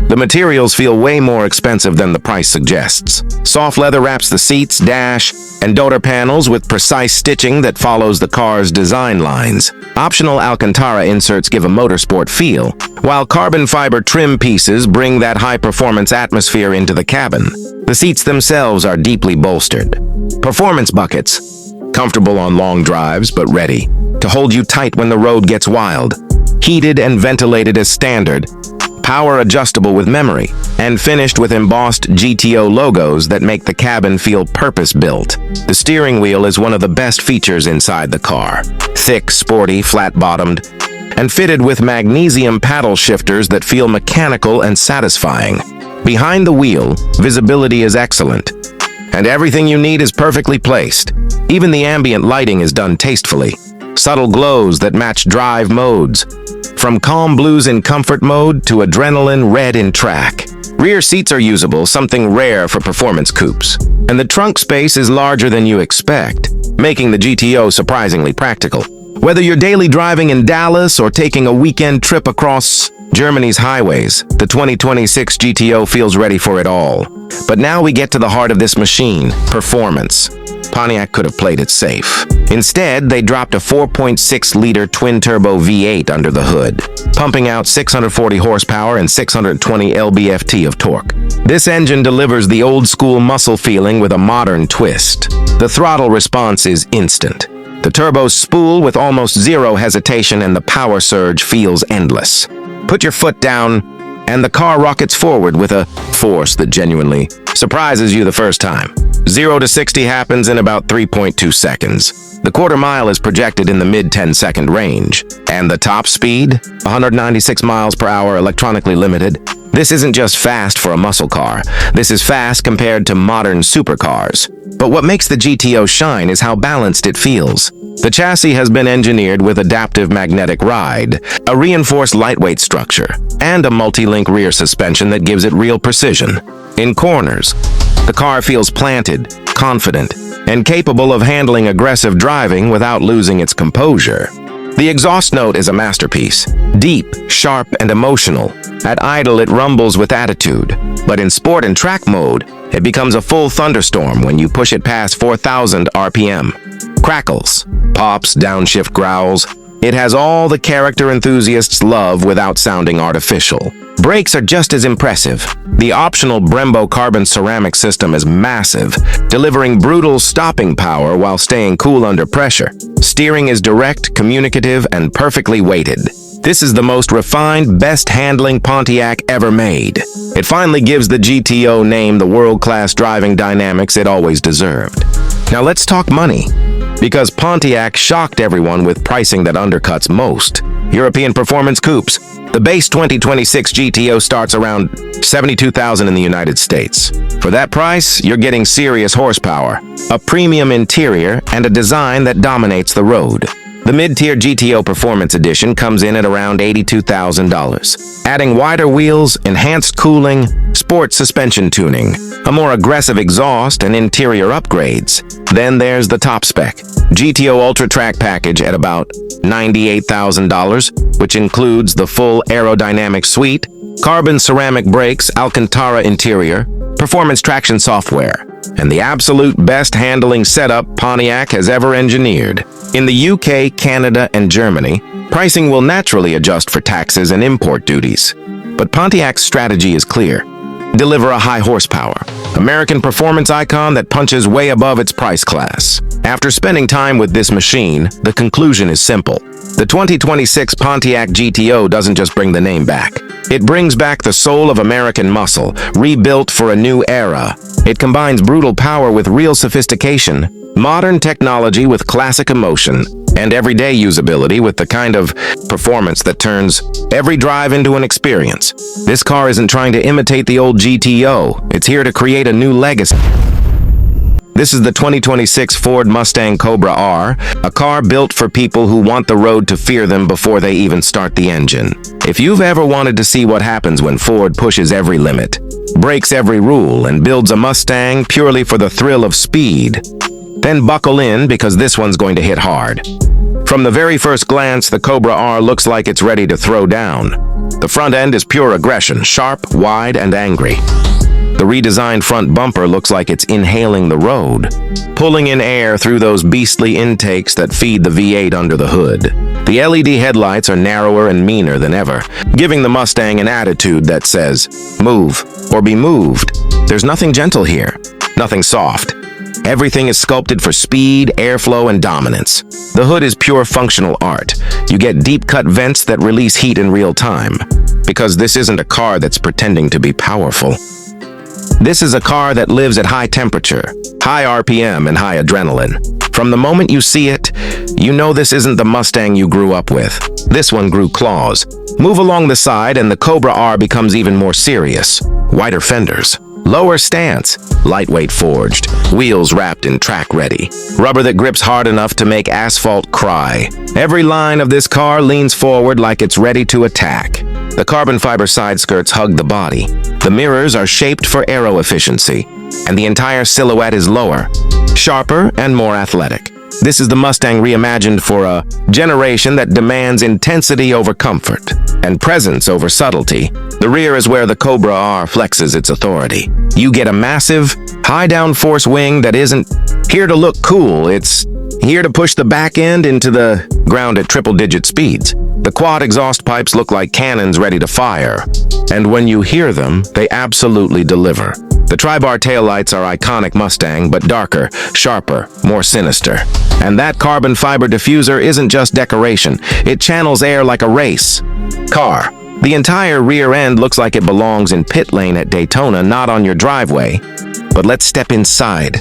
The materials feel way more expensive than the price suggests. Soft leather wraps the seats, dash, and door panels with precise stitching that follows the car's design lines. Optional Alcantara inserts give a motorsport feel, while carbon fiber trim pieces bring that high-performance atmosphere into the cabin. The seats themselves are deeply bolstered. Performance buckets, comfortable on long drives but ready to hold you tight when the road gets wild. Heated and ventilated as standard, power adjustable with memory, and finished with embossed GTO logos that make the cabin feel purpose-built. The steering wheel is one of the best features inside the car. Thick, sporty, flat-bottomed, and fitted with magnesium paddle shifters that feel mechanical and satisfying. Behind the wheel, visibility is excellent, and everything you need is perfectly placed. Even the ambient lighting is done tastefully. Subtle glows that match drive modes, from calm blues in comfort mode to adrenaline red in track. Rear seats are usable, something rare for performance coupes. And the trunk space is larger than you expect, making the GTO surprisingly practical. Whether you're daily driving in Dallas or taking a weekend trip across Germany's highways, the 2026 GTO feels ready for it all. But now we get to the heart of this machine, performance. Pontiac could have played it safe. Instead, they dropped a 4.6-liter twin-turbo V8 under the hood, pumping out 640 horsepower and 620 lb-ft of torque. This engine delivers the old-school muscle feeling with a modern twist. The throttle response is instant. The turbos spool with almost zero hesitation, and the power surge feels endless. Put your foot down, and the car rockets forward with a force that genuinely surprises you the first time. 0 to 60 happens in about 3.2 seconds. The quarter mile is projected in the mid-10-second range. And the top speed? 196 miles per hour, electronically limited. This isn't just fast for a muscle car. This is fast compared to modern supercars. But what makes the GTO shine is how balanced it feels. The chassis has been engineered with adaptive magnetic ride, a reinforced lightweight structure, and a multi-link rear suspension that gives it real precision. In corners, the car feels planted, confident, and capable of handling aggressive driving without losing its composure. The exhaust note is a masterpiece. Deep, sharp, and emotional. At idle, it rumbles with attitude. But in sport and track mode, it becomes a full thunderstorm when you push it past 4,000 RPM. Crackles, pops, downshift growls. It has all the character enthusiasts love without sounding artificial. Brakes are just as impressive. The optional Brembo carbon ceramic system is massive, delivering brutal stopping power while staying cool under pressure. Steering is direct, communicative, and perfectly weighted. This is the most refined, best-handling Pontiac ever made. It finally gives the GTO name the world-class driving dynamics it always deserved. Now let's talk money, because Pontiac shocked everyone with pricing that undercuts most European performance coupes. The base 2026 GTO starts around $72,000 in the United States. For that price, you're getting serious horsepower, a premium interior, and a design that dominates the road. The mid-tier GTO Performance Edition comes in at around $82,000, adding wider wheels, enhanced cooling, sport suspension tuning, a more aggressive exhaust, and interior upgrades. Then there's the top spec, GTO Ultra Track package at about $98,000, which includes the full aerodynamic suite, carbon ceramic brakes, Alcantara interior, performance traction software, and the absolute best handling setup Pontiac has ever engineered. In the UK, Canada, and Germany, pricing will naturally adjust for taxes and import duties. But Pontiac's strategy is clear. Deliver a high horsepower, American performance icon that punches way above its price class. After spending time with this machine, the conclusion is simple. The 2026 Pontiac GTO doesn't just bring the name back. It brings back the soul of American muscle, rebuilt for a new era. It combines brutal power with real sophistication, modern technology with classic emotion, and everyday usability with the kind of performance that turns every drive into an experience. This car isn't trying to imitate the old GTO. It's here to create a new legacy. This is the 2026 Ford Mustang Cobra R, a car built for people who want the road to fear them before they even start the engine. If you've ever wanted to see what happens when Ford pushes every limit, breaks every rule, and builds a Mustang purely for the thrill of speed, then buckle in because this one's going to hit hard. From the very first glance, the Cobra R looks like it's ready to throw down. The front end is pure aggression, sharp, wide, and angry. The redesigned front bumper looks like it's inhaling the road, pulling in air through those beastly intakes that feed the V8 under the hood. The LED headlights are narrower and meaner than ever, giving the Mustang an attitude that says, "Move or be moved." There's nothing gentle here, nothing soft. Everything is sculpted for speed, airflow, and dominance. The hood is pure functional art. You get deep-cut vents that release heat in real time, because this isn't a car that's pretending to be powerful. This is a car that lives at high temperature, high RPM, and high adrenaline. From the moment you see it, you know this isn't the Mustang you grew up with. This one grew claws. Move along the side and the Cobra R becomes even more serious. Wider fenders, lower stance, lightweight forged, wheels wrapped in track ready, rubber that grips hard enough to make asphalt cry. Every line of this car leans forward like it's ready to attack. The carbon fiber side skirts hug the body. The mirrors are shaped for aero efficiency, and the entire silhouette is lower, sharper, and more athletic. This is the Mustang reimagined for a generation that demands intensity over comfort and presence over subtlety. The rear is where the Cobra R flexes its authority. You get a massive, high-down-force wing that isn't here to look cool, it's here to push the back end into the ground at triple-digit speeds. The quad exhaust pipes look like cannons ready to fire, and when you hear them, they absolutely deliver. The tri-bar taillights are iconic Mustang, but darker, sharper, more sinister. And that carbon fiber diffuser isn't just decoration, it channels air like a race car. The entire rear end looks like it belongs in pit lane at Daytona, not on your driveway. But let's step inside.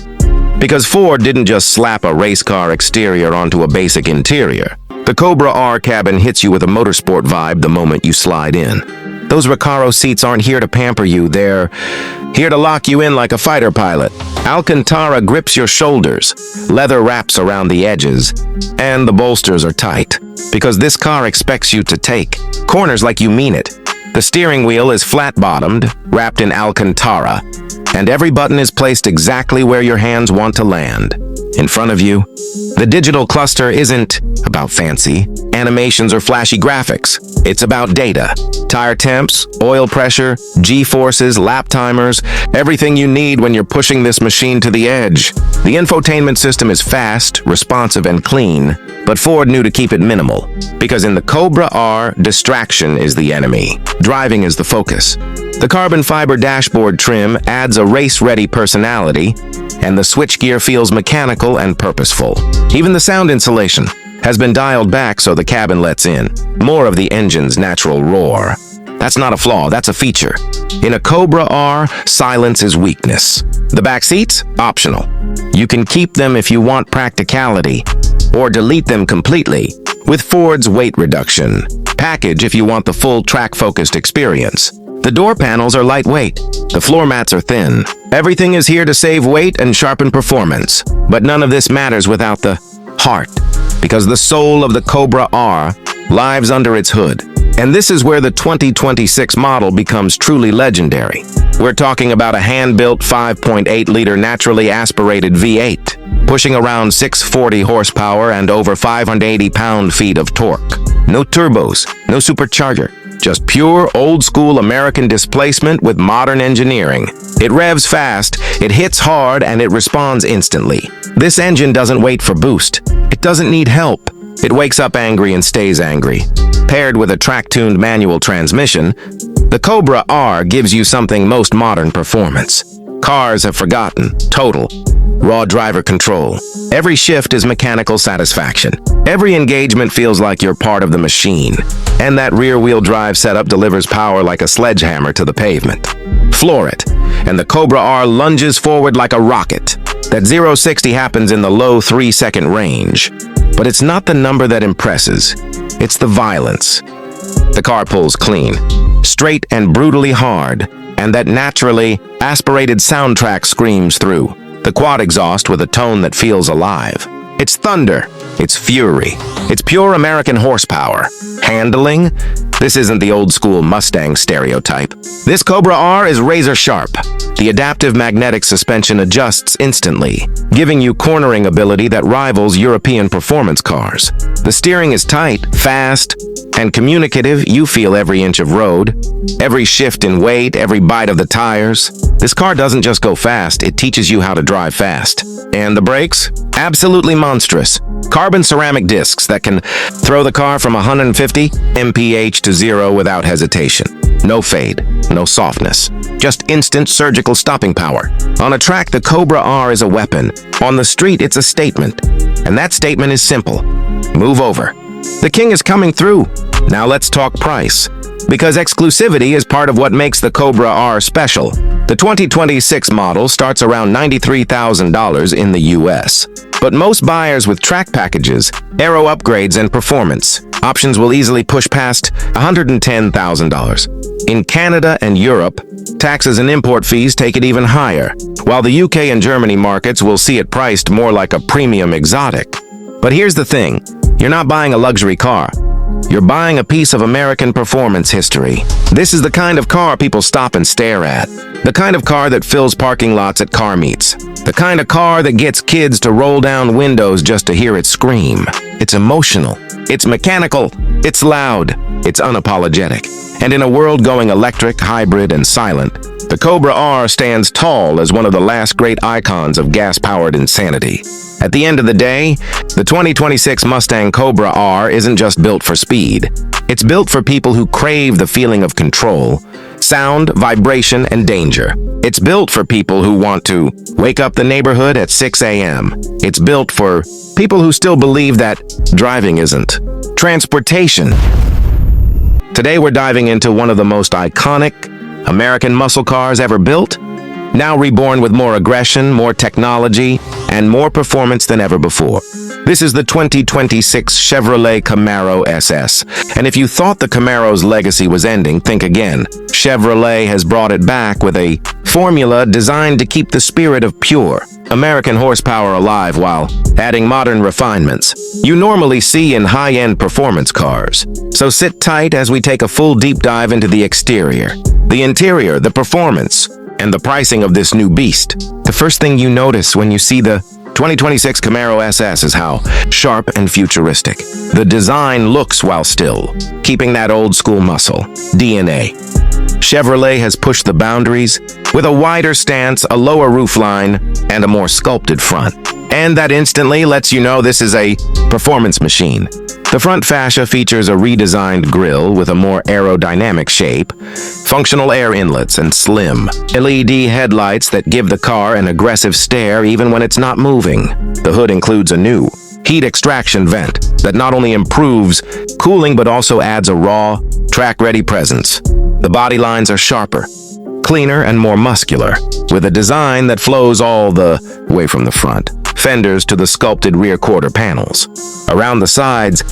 Because Ford didn't just slap a race car exterior onto a basic interior. The Cobra R cabin hits you with a motorsport vibe the moment you slide in. Those Recaro seats aren't here to pamper you, they're here to lock you in like a fighter pilot. Alcantara grips your shoulders, leather wraps around the edges, and the bolsters are tight. Because this car expects you to take corners like you mean it. The steering wheel is flat-bottomed, wrapped in Alcantara, and every button is placed exactly where your hands want to land. In front of you, the digital cluster isn't about fancy animations or flashy graphics. It's about data. Tire temps, oil pressure, G-forces, lap timers, everything you need when you're pushing this machine to the edge. The infotainment system is fast, responsive, and clean, but Ford knew to keep it minimal. Because in the Cobra R, distraction is the enemy. Driving is the focus. The carbon fiber dashboard trim adds a race-ready personality, and the switchgear feels mechanical and purposeful. Even the sound insulation has been dialed back so the cabin lets in more of the engine's natural roar. That's not a flaw, that's a feature. In a Cobra R, silence is weakness. The back seats? Optional. You can keep them if you want practicality, or delete them completely with Ford's weight reduction package if you want the full track-focused experience. The door panels are lightweight. The floor mats are thin. Everything is here to save weight and sharpen performance. But none of this matters without the heart, because the soul of the Cobra R lives under its hood. And this is where the 2026 model becomes truly legendary. We're talking about a hand-built 5.8-liter naturally aspirated V8, pushing around 640 horsepower and over 580 pound-feet of torque. No turbos, no supercharger. Just pure, old-school American displacement with modern engineering. It revs fast, it hits hard, and it responds instantly. This engine doesn't wait for boost. It doesn't need help. It wakes up angry and stays angry. Paired with a track-tuned manual transmission, the Cobra R gives you something most modern performance. Cars have forgotten. Total, raw driver control. Every shift is mechanical satisfaction. Every engagement feels like you're part of the machine. And that rear-wheel drive setup delivers power like a sledgehammer to the pavement. Floor it, and the Cobra R lunges forward like a rocket. That 0-60 happens in the low 3-second range. But it's not the number that impresses. It's the violence. The car pulls clean, straight and brutally hard, and that naturally aspirated soundtrack screams through. The quad exhaust with a tone that feels alive. It's thunder. It's fury. It's pure American horsepower. Handling? This isn't the old-school Mustang stereotype. This Cobra R is razor sharp. The adaptive magnetic suspension adjusts instantly, giving you cornering ability that rivals European performance cars. The steering is tight, fast, and communicative. You feel every inch of road, every shift in weight, every bite of the tires. This car doesn't just go fast, it teaches you how to drive fast. And the brakes? Absolutely monstrous. Carbon ceramic discs that can throw the car from 150 mph to 0 without hesitation. No fade, no softness, just instant surgical stopping power. On a track, the Cobra R is a weapon. On the street, it's a statement. And that statement is simple. Move over. The king is coming through. Now let's talk price. Because exclusivity is part of what makes the Cobra R special. The 2026 model starts around $93,000 in the US. But most buyers with track packages, aero upgrades, and performance options will easily push past $110,000. In Canada and Europe, taxes and import fees take it even higher, while the UK and Germany markets will see it priced more like a premium exotic. But here's the thing, you're not buying a luxury car. You're buying a piece of American performance history. This is the kind of car people stop and stare at. The kind of car that fills parking lots at car meets. The kind of car that gets kids to roll down windows just to hear it scream. It's emotional. It's mechanical. It's loud. It's unapologetic. And in a world going electric, hybrid, and silent, the Cobra R stands tall as one of the last great icons of gas-powered insanity. At the end of the day, the 2026 Mustang Cobra R isn't just built for speed. It's built for people who crave the feeling of control, sound, vibration, and danger. It's built for people who want to wake up the neighborhood at 6 a.m. It's built for people who still believe that driving isn't transportation. Today we're diving into one of the most iconic American muscle cars ever built, now reborn with more aggression, more technology, and more performance than ever before. This is the 2026 Chevrolet Camaro SS. And if you thought the Camaro's legacy was ending, think again. Chevrolet has brought it back with a formula designed to keep the spirit of pure American horsepower alive while adding modern refinements you normally see in high-end performance cars. So sit tight as we take a full deep dive into the exterior, the interior, the performance, and the pricing of this new beast. The first thing you notice when you see the 2026 Camaro SS is how sharp and futuristic the design looks while still keeping that old-school muscle DNA. Chevrolet has pushed the boundaries with a wider stance, a lower roofline, and a more sculpted front. And that instantly lets you know this is a performance machine. The front fascia features a redesigned grille with a more aerodynamic shape, functional air inlets, and slim LED headlights that give the car an aggressive stare even when it's not moving. The hood includes a new heat extraction vent that not only improves cooling but also adds a raw, track-ready presence. The body lines are sharper, cleaner, and more muscular, with a design that flows all the way from the front fenders to the sculpted rear quarter panels. Around the sides,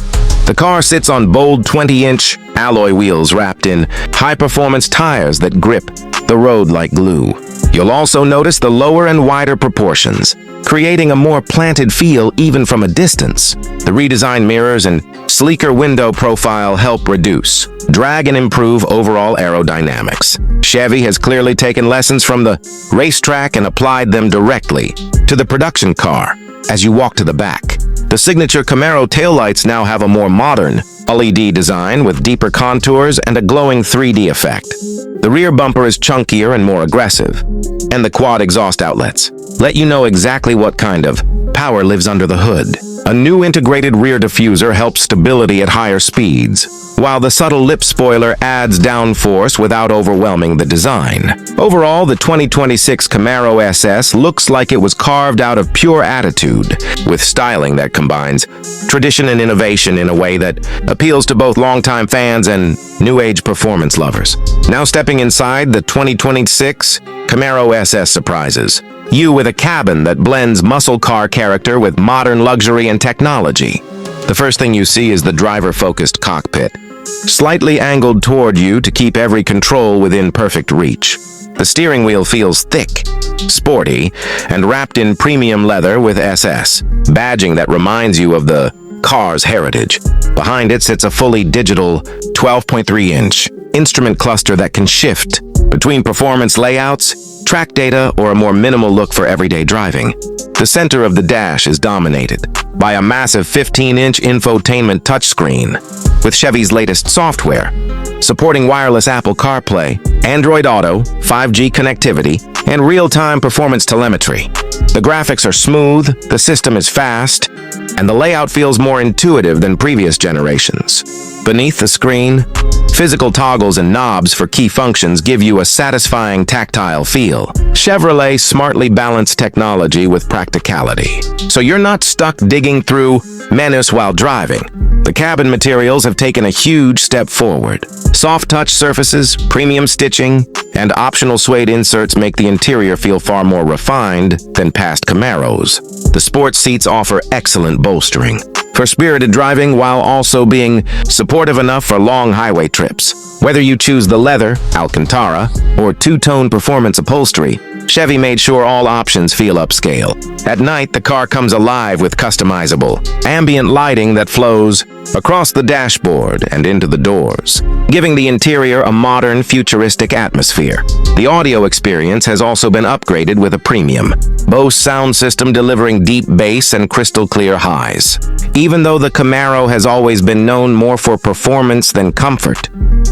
the car sits on bold 20-inch alloy wheels wrapped in high-performance tires that grip the road like glue. You'll also notice the lower and wider proportions, creating a more planted feel even from a distance. The redesigned mirrors and sleeker window profile help reduce drag and improve overall aerodynamics. Chevy has clearly taken lessons from the racetrack and applied them directly to the production car. As you walk to the back, the signature Camaro taillights now have a more modern LED design with deeper contours and a glowing 3D effect. The rear bumper is chunkier and more aggressive, and the quad exhaust outlets let you know exactly what kind of power lives under the hood. A new integrated rear diffuser helps stability at higher speeds, while the subtle lip spoiler adds downforce without overwhelming the design. Overall, the 2026 Camaro SS looks like it was carved out of pure attitude, with styling that combines tradition and innovation in a way that appeals to both longtime fans and new-age performance lovers. Now stepping inside, the 2026 Camaro SS surprises you with a cabin that blends muscle car character with modern luxury and technology. The first thing you see is the driver-focused cockpit, slightly angled toward you to keep every control within perfect reach. The steering wheel feels thick, sporty, and wrapped in premium leather with SS, badging that reminds you of the car's heritage. Behind it sits a fully digital 12.3-inch instrument cluster that can shift between performance layouts, track data, or a more minimal look for everyday driving. The center of the dash is dominated by a massive 15-inch infotainment touchscreen with Chevy's latest software, supporting wireless Apple CarPlay, Android Auto, 5G connectivity, and real-time performance telemetry. The graphics are smooth, the system is fast, and the layout feels more intuitive than previous generations. Beneath the screen, physical toggles and knobs for key functions give you a satisfying tactile feel. Chevrolet smartly balanced technology with practicality, so you're not stuck digging through menus while driving. The cabin materials have taken a huge step forward. Soft touch surfaces, premium stitching, and optional suede inserts make the interior feel far more refined than past Camaros. The sports seats offer excellent bolstering for spirited driving while also being supportive enough for long highway trips. Whether you choose the leather, Alcantara, or two-tone performance upholstery, Chevy made sure all options feel upscale. At night, the car comes alive with customizable, ambient lighting that flows across the dashboard and into the doors, giving the interior a modern, futuristic atmosphere. The audio experience has also been upgraded with a premium Bose sound system delivering deep bass and crystal-clear highs. Even though the Camaro has always been known more for performance than comfort,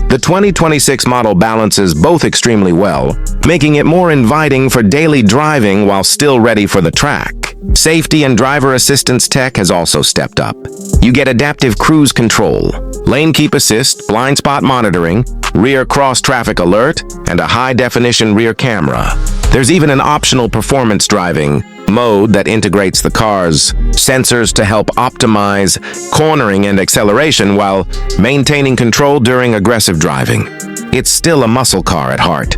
the 2026 model balances both extremely well, making it more inviting for daily driving while still ready for the track. Safety and driver assistance tech has also stepped up. You get adaptive cruise control, lane keep assist, blind spot monitoring, rear cross-traffic alert, and a high-definition rear camera. There's even an optional performance driving mode that integrates the car's sensors to help optimize cornering and acceleration while maintaining control during aggressive driving. It's still a muscle car at heart,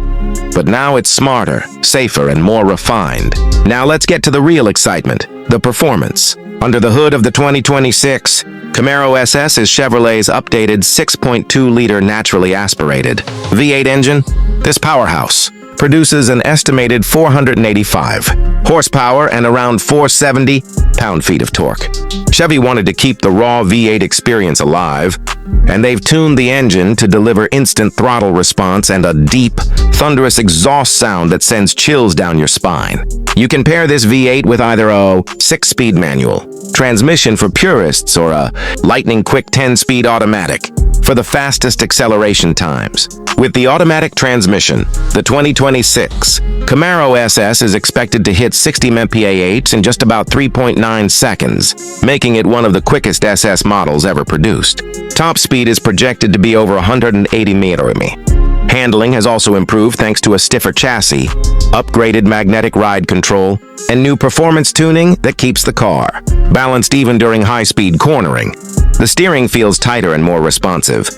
but now it's smarter, safer, and more refined. Now let's get to the real excitement, the performance. Under the hood of the 2026 Camaro SS is Chevrolet's updated 6.2-liter naturally aspirated V8 engine. This powerhouse produces an estimated 485 horsepower and around 470 pound-feet of torque. Chevy wanted to keep the raw V8 experience alive, and they've tuned the engine to deliver instant throttle response and a deep, thunderous exhaust sound that sends chills down your spine. You can pair this V8 with either a 6-speed manual transmission for purists or a lightning-quick 10-speed automatic for the fastest acceleration times. With the automatic transmission, the 2026 Camaro SS is expected to hit 60 mph in just about 3.9 seconds, making it one of the quickest SS models ever produced. Top speed is projected to be over 180 mph. Handling has also improved thanks to a stiffer chassis, upgraded magnetic ride control, and new performance tuning that keeps the car balanced even during high-speed cornering. The steering feels tighter and more responsive,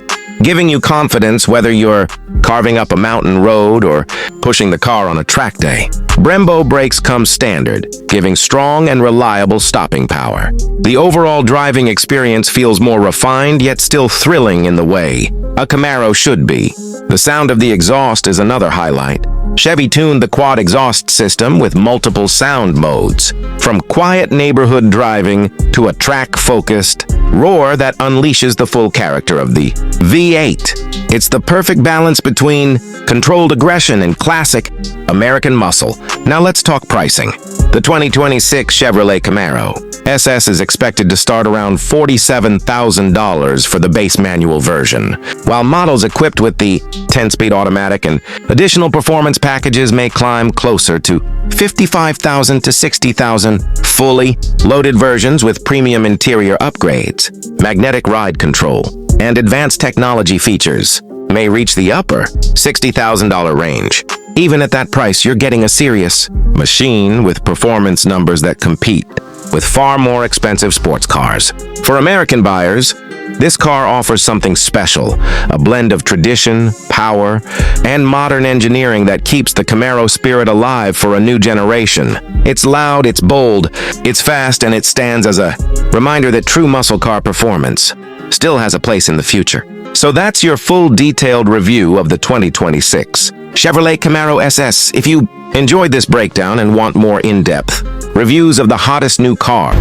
giving you confidence whether you're carving up a mountain road or pushing the car on a track day. Brembo brakes come standard, giving strong and reliable stopping power. The overall driving experience feels more refined yet still thrilling in the way a Camaro should be. The sound of the exhaust is another highlight. Chevy tuned the quad exhaust system with multiple sound modes, from quiet neighborhood driving to a track-focused roar that unleashes the full character of the V8. It's the perfect balance between controlled aggression and classic American muscle. Now let's talk pricing. The 2026 Chevrolet Camaro SS is expected to start around $47,000 for the base manual version, while models equipped with the 10-speed automatic and additional performance packages may climb closer to $55,000 to $60,000. Fully loaded versions with premium interior upgrades, magnetic ride control, and advanced technology features may reach the upper $60,000 range. Even at that price, you're getting a serious machine with performance numbers that compete with far more expensive sports cars. For American buyers, This car offers something special, a blend of tradition, power, and modern engineering that keeps the Camaro spirit alive for a new generation. It's loud, it's bold, it's fast, and it stands as a reminder that true muscle car performance still has a place in the future. So that's your full detailed review of the 2026 Chevrolet Camaro SS. If you enjoyed this breakdown and want more in-depth reviews of the hottest new car,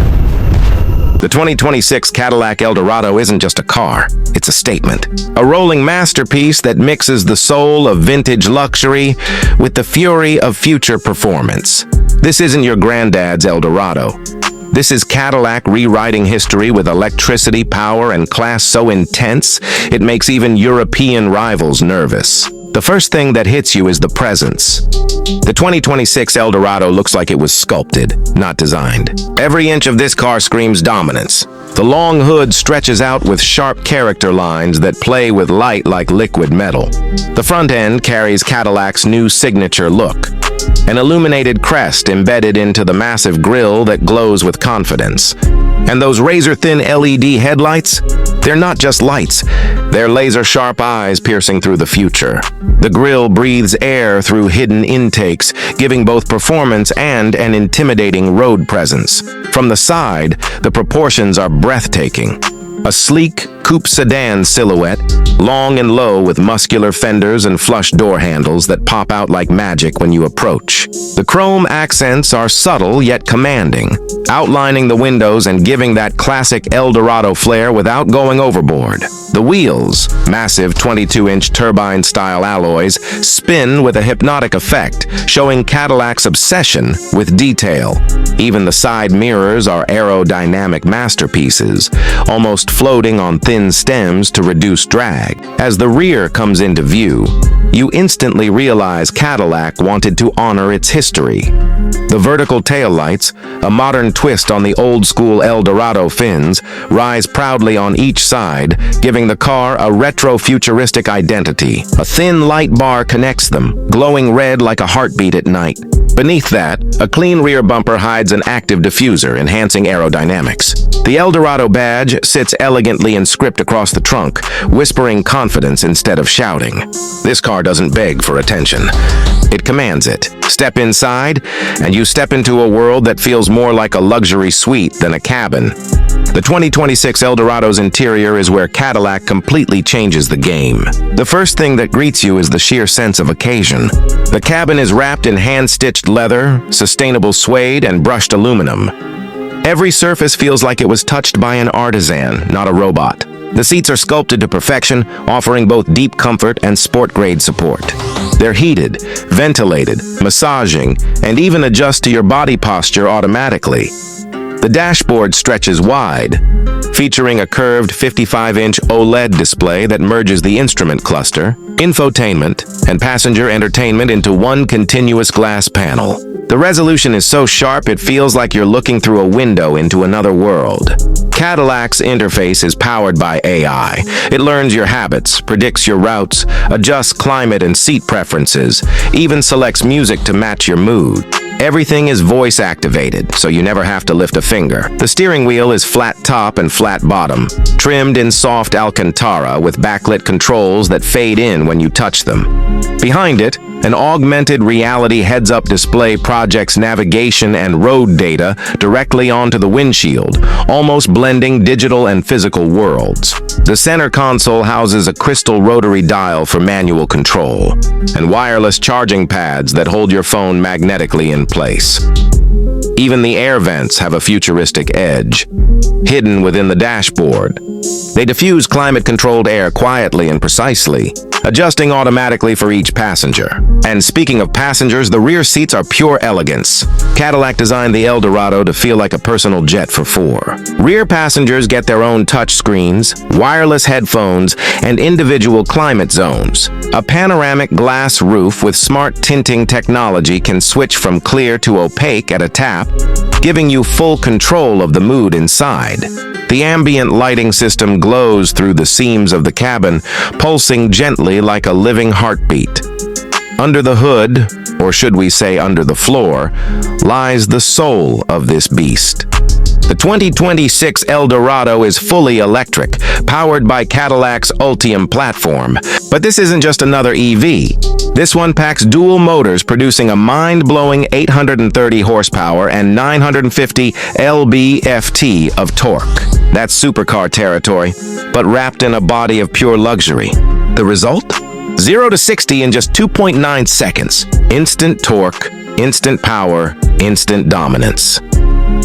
the 2026 Cadillac Eldorado isn't just a car, it's a statement. A rolling masterpiece that mixes the soul of vintage luxury with the fury of future performance. This isn't your granddad's Eldorado. This is Cadillac rewriting history with electricity, power, and class so intense, it makes even European rivals nervous. The first thing that hits you is the presence. The 2026 Eldorado looks like it was sculpted, not designed. Every inch of this car screams dominance. The long hood stretches out with sharp character lines that play with light like liquid metal. The front end carries Cadillac's new signature look, an illuminated crest embedded into the massive grille that glows with confidence. And those razor-thin LED headlights? They're not just lights. They're laser-sharp eyes piercing through the future. The grille breathes air through hidden intakes, giving both performance and an intimidating road presence. From the side, the proportions are breathtaking. A sleek, coupe sedan silhouette, long and low with muscular fenders and flush door handles that pop out like magic when you approach. The chrome accents are subtle yet commanding, outlining the windows and giving that classic Eldorado flair without going overboard. The wheels, massive 22-inch turbine-style alloys, spin with a hypnotic effect, showing Cadillac's obsession with detail. Even the side mirrors are aerodynamic masterpieces, almost floating on thin stems to reduce drag. As the rear comes into view, you instantly realize Cadillac wanted to honor its history. The vertical taillights, a modern twist on the old-school Eldorado fins, rise proudly on each side, giving the car a retro-futuristic identity. A thin light bar connects them, glowing red like a heartbeat at night. Beneath that, a clean rear bumper hides an active diffuser, enhancing aerodynamics. The Eldorado badge sits elegantly inscribed across the trunk, whispering confidence instead of shouting. This car doesn't beg for attention. It commands it. Step inside, and you step into a world that feels more like a luxury suite than a cabin. The 2026 Eldorado's interior is where Cadillac completely changes the game. The first thing that greets you is the sheer sense of occasion. The cabin is wrapped in hand-stitched leather, sustainable suede, and brushed aluminum. Every surface feels like it was touched by an artisan, not a robot. The seats are sculpted to perfection, offering both deep comfort and sport-grade support. They're heated, ventilated, massaging, and even adjust to your body posture automatically. The dashboard stretches wide, featuring a curved 55-inch OLED display that merges the instrument cluster, infotainment, and passenger entertainment into one continuous glass panel. The resolution is so sharp it feels like you're looking through a window into another world. Cadillac's interface is powered by AI. It learns your habits, predicts your routes, adjusts climate and seat preferences, even selects music to match your mood. Everything is voice-activated, so you never have to lift a finger. The steering wheel is flat top and flat bottom, trimmed in soft Alcantara with backlit controls that fade in when you touch them. Behind it, an augmented reality heads-up display projects navigation and road data directly onto the windshield, almost blending digital and physical worlds. The center console houses a crystal rotary dial for manual control, and wireless charging pads that hold your phone magnetically in place. Even the air vents have a futuristic edge, hidden within the dashboard. They diffuse climate-controlled air quietly and precisely, adjusting automatically for each passenger. And speaking of passengers, the rear seats are pure elegance. Cadillac designed the Eldorado to feel like a personal jet for four. Rear passengers get their own touch screens, wireless headphones, and individual climate zones. A panoramic glass roof with smart tinting technology can switch from clear to opaque at a tap, giving you full control of the mood inside. The ambient lighting system glows through the seams of the cabin, pulsing gently like a living heartbeat. Under the hood, or should we say under the floor, lies the soul of this beast. The 2026 Eldorado is fully electric, powered by Cadillac's Ultium platform. But this isn't just another EV. This one packs dual motors, producing a mind-blowing 830 horsepower and 950 lb-ft of torque. That's supercar territory, but wrapped in a body of pure luxury. The result? 0 to 60 in just 2.9 seconds. Instant torque, instant power, instant dominance.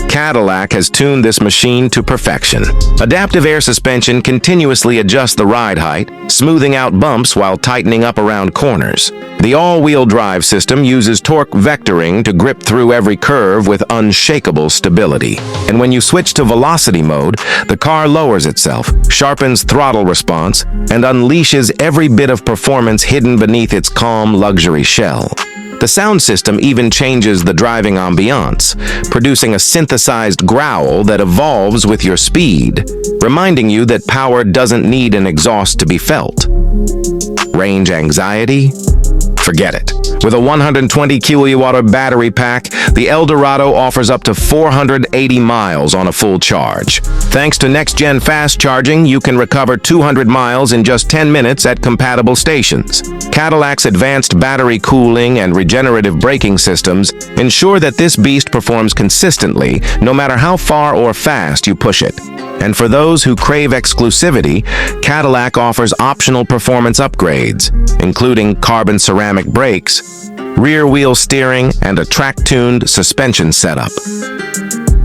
Cadillac has tuned this machine to perfection. Adaptive air suspension continuously adjusts the ride height, smoothing out bumps while tightening up around corners. The all-wheel drive system uses torque vectoring to grip through every curve with unshakable stability. And when you switch to velocity mode, the car lowers itself, sharpens throttle response, and unleashes every bit of performance hidden beneath its calm luxury shell. The sound system even changes the driving ambiance, producing a synthesized growl that evolves with your speed, reminding you that power doesn't need an exhaust to be felt. Range anxiety? Forget it. With a 120 kWh battery pack, the Eldorado offers up to 480 miles on a full charge. Thanks to next-gen fast charging, you can recover 200 miles in just 10 minutes at compatible stations. Cadillac's advanced battery cooling and regenerative braking systems ensure that this beast performs consistently, no matter how far or fast you push it. And for those who crave exclusivity, Cadillac offers optional performance upgrades, including carbon ceramic brakes, rear-wheel steering, and a track-tuned suspension setup.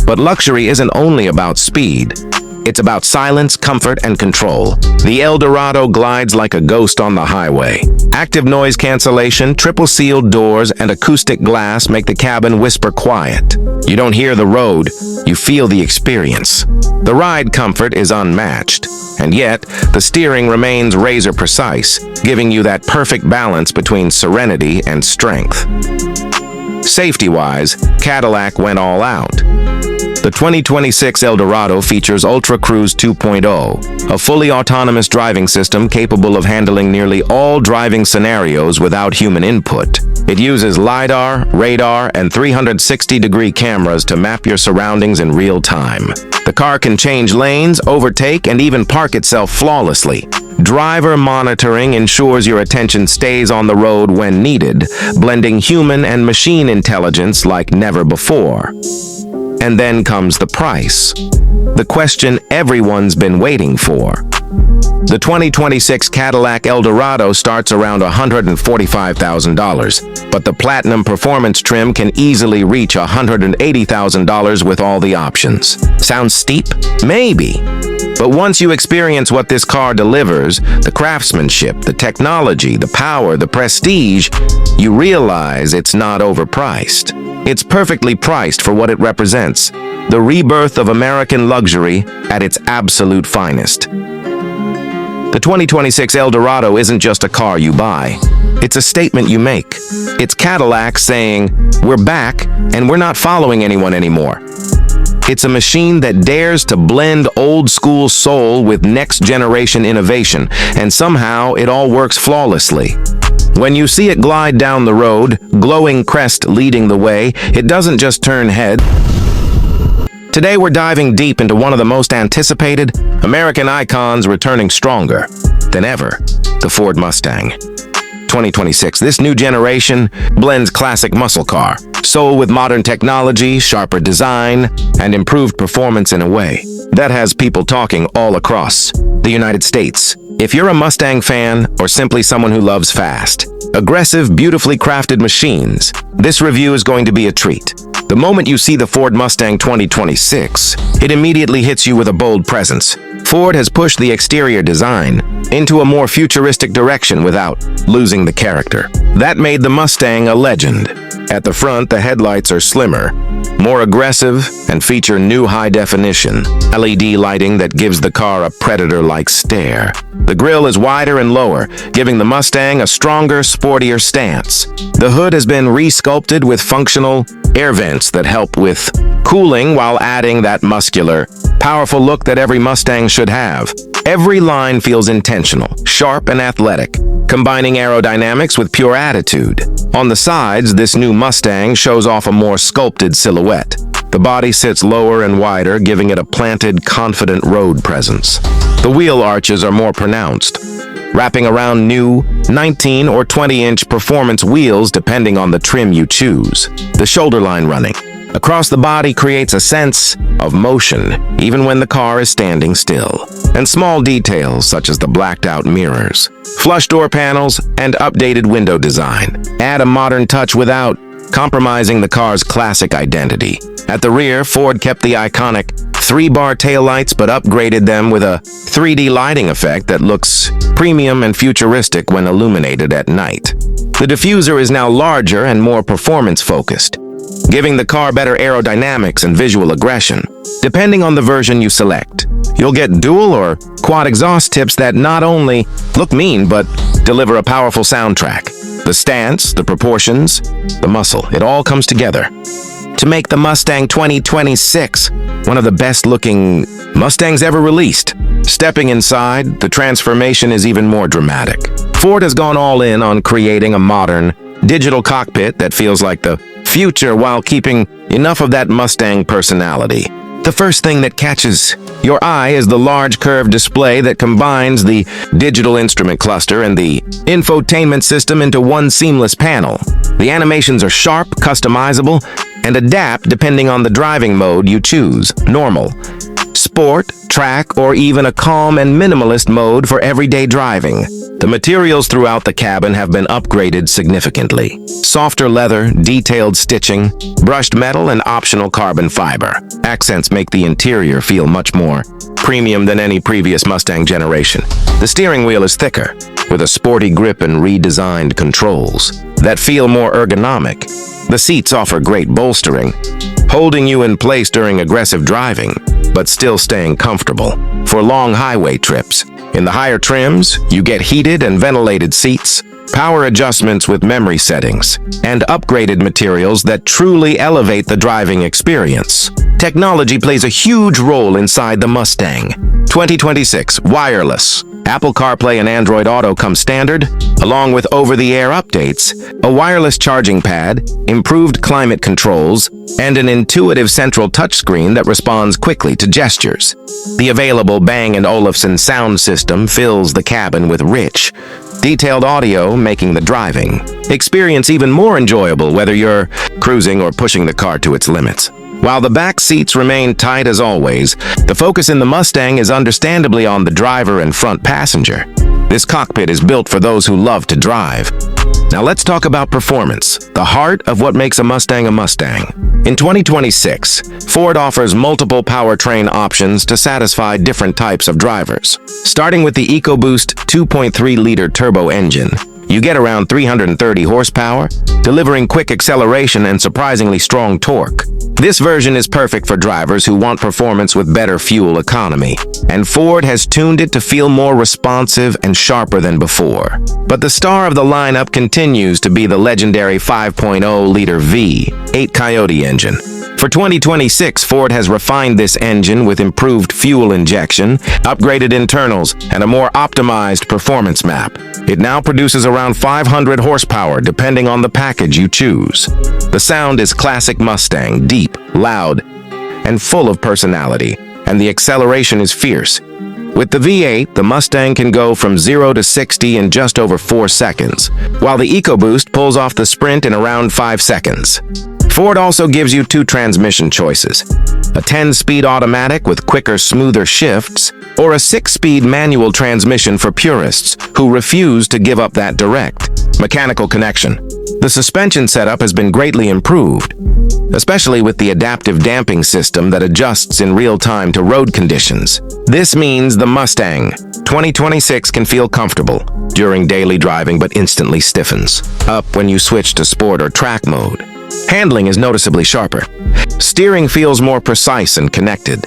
But luxury isn't only about speed. It's about silence, comfort, and control. The Eldorado glides like a ghost on the highway. Active noise cancellation, triple-sealed doors, and acoustic glass make the cabin whisper quiet. You don't hear the road, you feel the experience. The ride comfort is unmatched, and yet the steering remains razor-precise, giving you that perfect balance between serenity and strength. Safety-wise, Cadillac went all out. The 2026 Eldorado features Ultra Cruise 2.0, a fully autonomous driving system capable of handling nearly all driving scenarios without human input. It uses LiDAR, radar, and 360-degree cameras to map your surroundings in real time. The car can change lanes, overtake, and even park itself flawlessly. Driver monitoring ensures your attention stays on the road when needed, blending human and machine intelligence like never before. And then comes the price. The question everyone's been waiting for. The 2026 Cadillac Eldorado starts around $145,000, but the Platinum Performance trim can easily reach $180,000 with all the options. Sounds steep? Maybe. But once you experience what this car delivers, the craftsmanship, the technology, the power, the prestige, you realize it's not overpriced. It's perfectly priced for what it represents, the rebirth of American luxury at its absolute finest. The 2026 Eldorado isn't just a car you buy. It's a statement you make. It's Cadillac saying, "We're back, and we're not following anyone anymore." It's a machine that dares to blend old-school soul with next-generation innovation, and somehow it all works flawlessly. When you see it glide down the road, glowing crest leading the way, it doesn't just turn heads. Today we're diving deep into one of the most anticipated American icons returning stronger than ever, the Ford Mustang. 2026, this new generation blends classic muscle car, soul with modern technology, sharper design, and improved performance in a way that has people talking all across the United States. If you're a Mustang fan or simply someone who loves fast, aggressive, beautifully crafted machines, this review is going to be a treat. The moment you see the Ford Mustang 2026, it immediately hits you with a bold presence. Ford has pushed the exterior design into a more futuristic direction without losing the character. That made the Mustang a legend. At the front, the headlights are slimmer, more aggressive, and feature new high-definition LED lighting that gives the car a predator-like stare. The grille is wider and lower, giving the Mustang a stronger, sportier stance. The hood has been re-sculpted with functional air vents that help with cooling while adding that muscular, powerful look that every Mustang should have. Every line feels intentional, sharp and athletic, combining aerodynamics with pure attitude. On the sides, this new Mustang shows off a more sculpted silhouette. The body sits lower and wider, giving it a planted, confident road presence. The wheel arches are more pronounced, wrapping around new 19 or 20-inch performance wheels depending on the trim you choose. The shoulder line running across the body creates a sense of motion, even when the car is standing still. And small details, such as the blacked-out mirrors, flush door panels, and updated window design, add a modern touch without compromising the car's classic identity. At the rear, Ford kept the iconic 3-bar taillights but upgraded them with a 3D lighting effect that looks premium and futuristic when illuminated at night. The diffuser is now larger and more performance-focused, giving the car better aerodynamics and visual aggression. Depending on the version you select, you'll get dual or quad exhaust tips that not only look mean but deliver a powerful soundtrack. The stance, the proportions, the muscle, it all comes together to make the Mustang 2026 one of the best-looking Mustangs ever released. Stepping inside, the transformation is even more dramatic. Ford has gone all in on creating a modern, digital cockpit that feels like the future while keeping enough of that Mustang personality. The first thing that catches your eye is the large curved display that combines the digital instrument cluster and the infotainment system into one seamless panel. The animations are sharp, customizable, and adapt depending on the driving mode you choose: normal, sport, track, or even a calm and minimalist mode for everyday driving. The materials throughout the cabin have been upgraded significantly. Softer leather, detailed stitching, brushed metal, and optional carbon fiber accents make the interior feel much more premium than any previous Mustang generation. The steering wheel is thicker, with a sporty grip and redesigned controls that feel more ergonomic. The seats offer great bolstering, holding you in place during aggressive driving, but still staying comfortable for long highway trips. In the higher trims, you get heated and ventilated seats, power adjustments with memory settings, and upgraded materials that truly elevate the driving experience. Technology plays a huge role inside the Mustang. 2026 wireless. Apple CarPlay and Android Auto come standard, along with over-the-air updates, a wireless charging pad, improved climate controls, and an intuitive central touchscreen that responds quickly to gestures. The available Bang & Olufsen sound system fills the cabin with rich, detailed audio, making the driving experience even more enjoyable whether you're cruising or pushing the car to its limits. While the back seats remain tight as always, the focus in the Mustang is understandably on the driver and front passenger. This cockpit is built for those who love to drive. Now let's talk about performance, the heart of what makes a Mustang a Mustang. In 2026, Ford offers multiple powertrain options to satisfy different types of drivers. Starting with the EcoBoost 2.3-liter turbo engine, you get around 330 horsepower, delivering quick acceleration and surprisingly strong torque. This version is perfect for drivers who want performance with better fuel economy, and Ford has tuned it to feel more responsive and sharper than before. But the star of the lineup continues to be the legendary 5.0-liter V8 Coyote engine. For 2026, Ford has refined this engine with improved fuel injection, upgraded internals, and a more optimized performance map. It now produces around 500 horsepower depending on the package you choose. The sound is classic Mustang, deep, loud, and full of personality, and the acceleration is fierce. With the V8, the Mustang can go from 0 to 60 in just over 4 seconds, while the EcoBoost pulls off the sprint in around 5 seconds. Ford also gives you 2 transmission choices: a 10-speed automatic with quicker, smoother shifts, or a 6-speed manual transmission for purists who refuse to give up that direct mechanical connection. The suspension setup has been greatly improved, especially with the adaptive damping system that adjusts in real time to road conditions. This means the Mustang 2026 can feel comfortable during daily driving but instantly stiffens up when you switch to sport or track mode. Handling is noticeably sharper. Steering feels more precise and connected,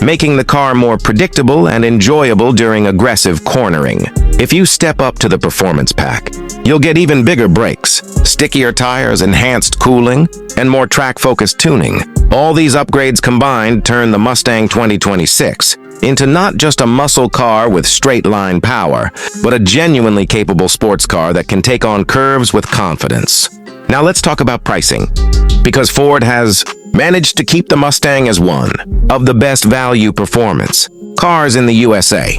making the car more predictable and enjoyable during aggressive cornering. If you step up to the performance pack, you'll get even bigger brakes, stickier tires, enhanced cooling, and more track-focused tuning. All these upgrades combined turn the Mustang 2026 into not just a muscle car with straight-line power, but a genuinely capable sports car that can take on curves with confidence. Now let's talk about pricing. Because Ford has managed to keep the Mustang as one of the best value performance cars in the USA.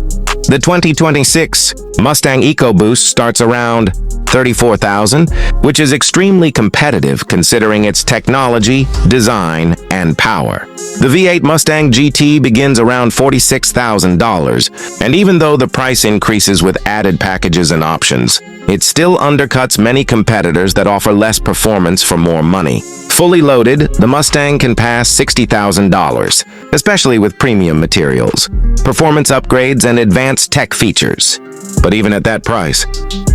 The 2026 Mustang EcoBoost starts around $34,000, which is extremely competitive considering its technology, design, and power. The V8 Mustang GT begins around $46,000, and even though the price increases with added packages and options, it still undercuts many competitors that offer less performance for more money. Fully loaded, the Mustang can pass $60,000, especially with premium materials, performance upgrades, and advanced tech features. But even at that price,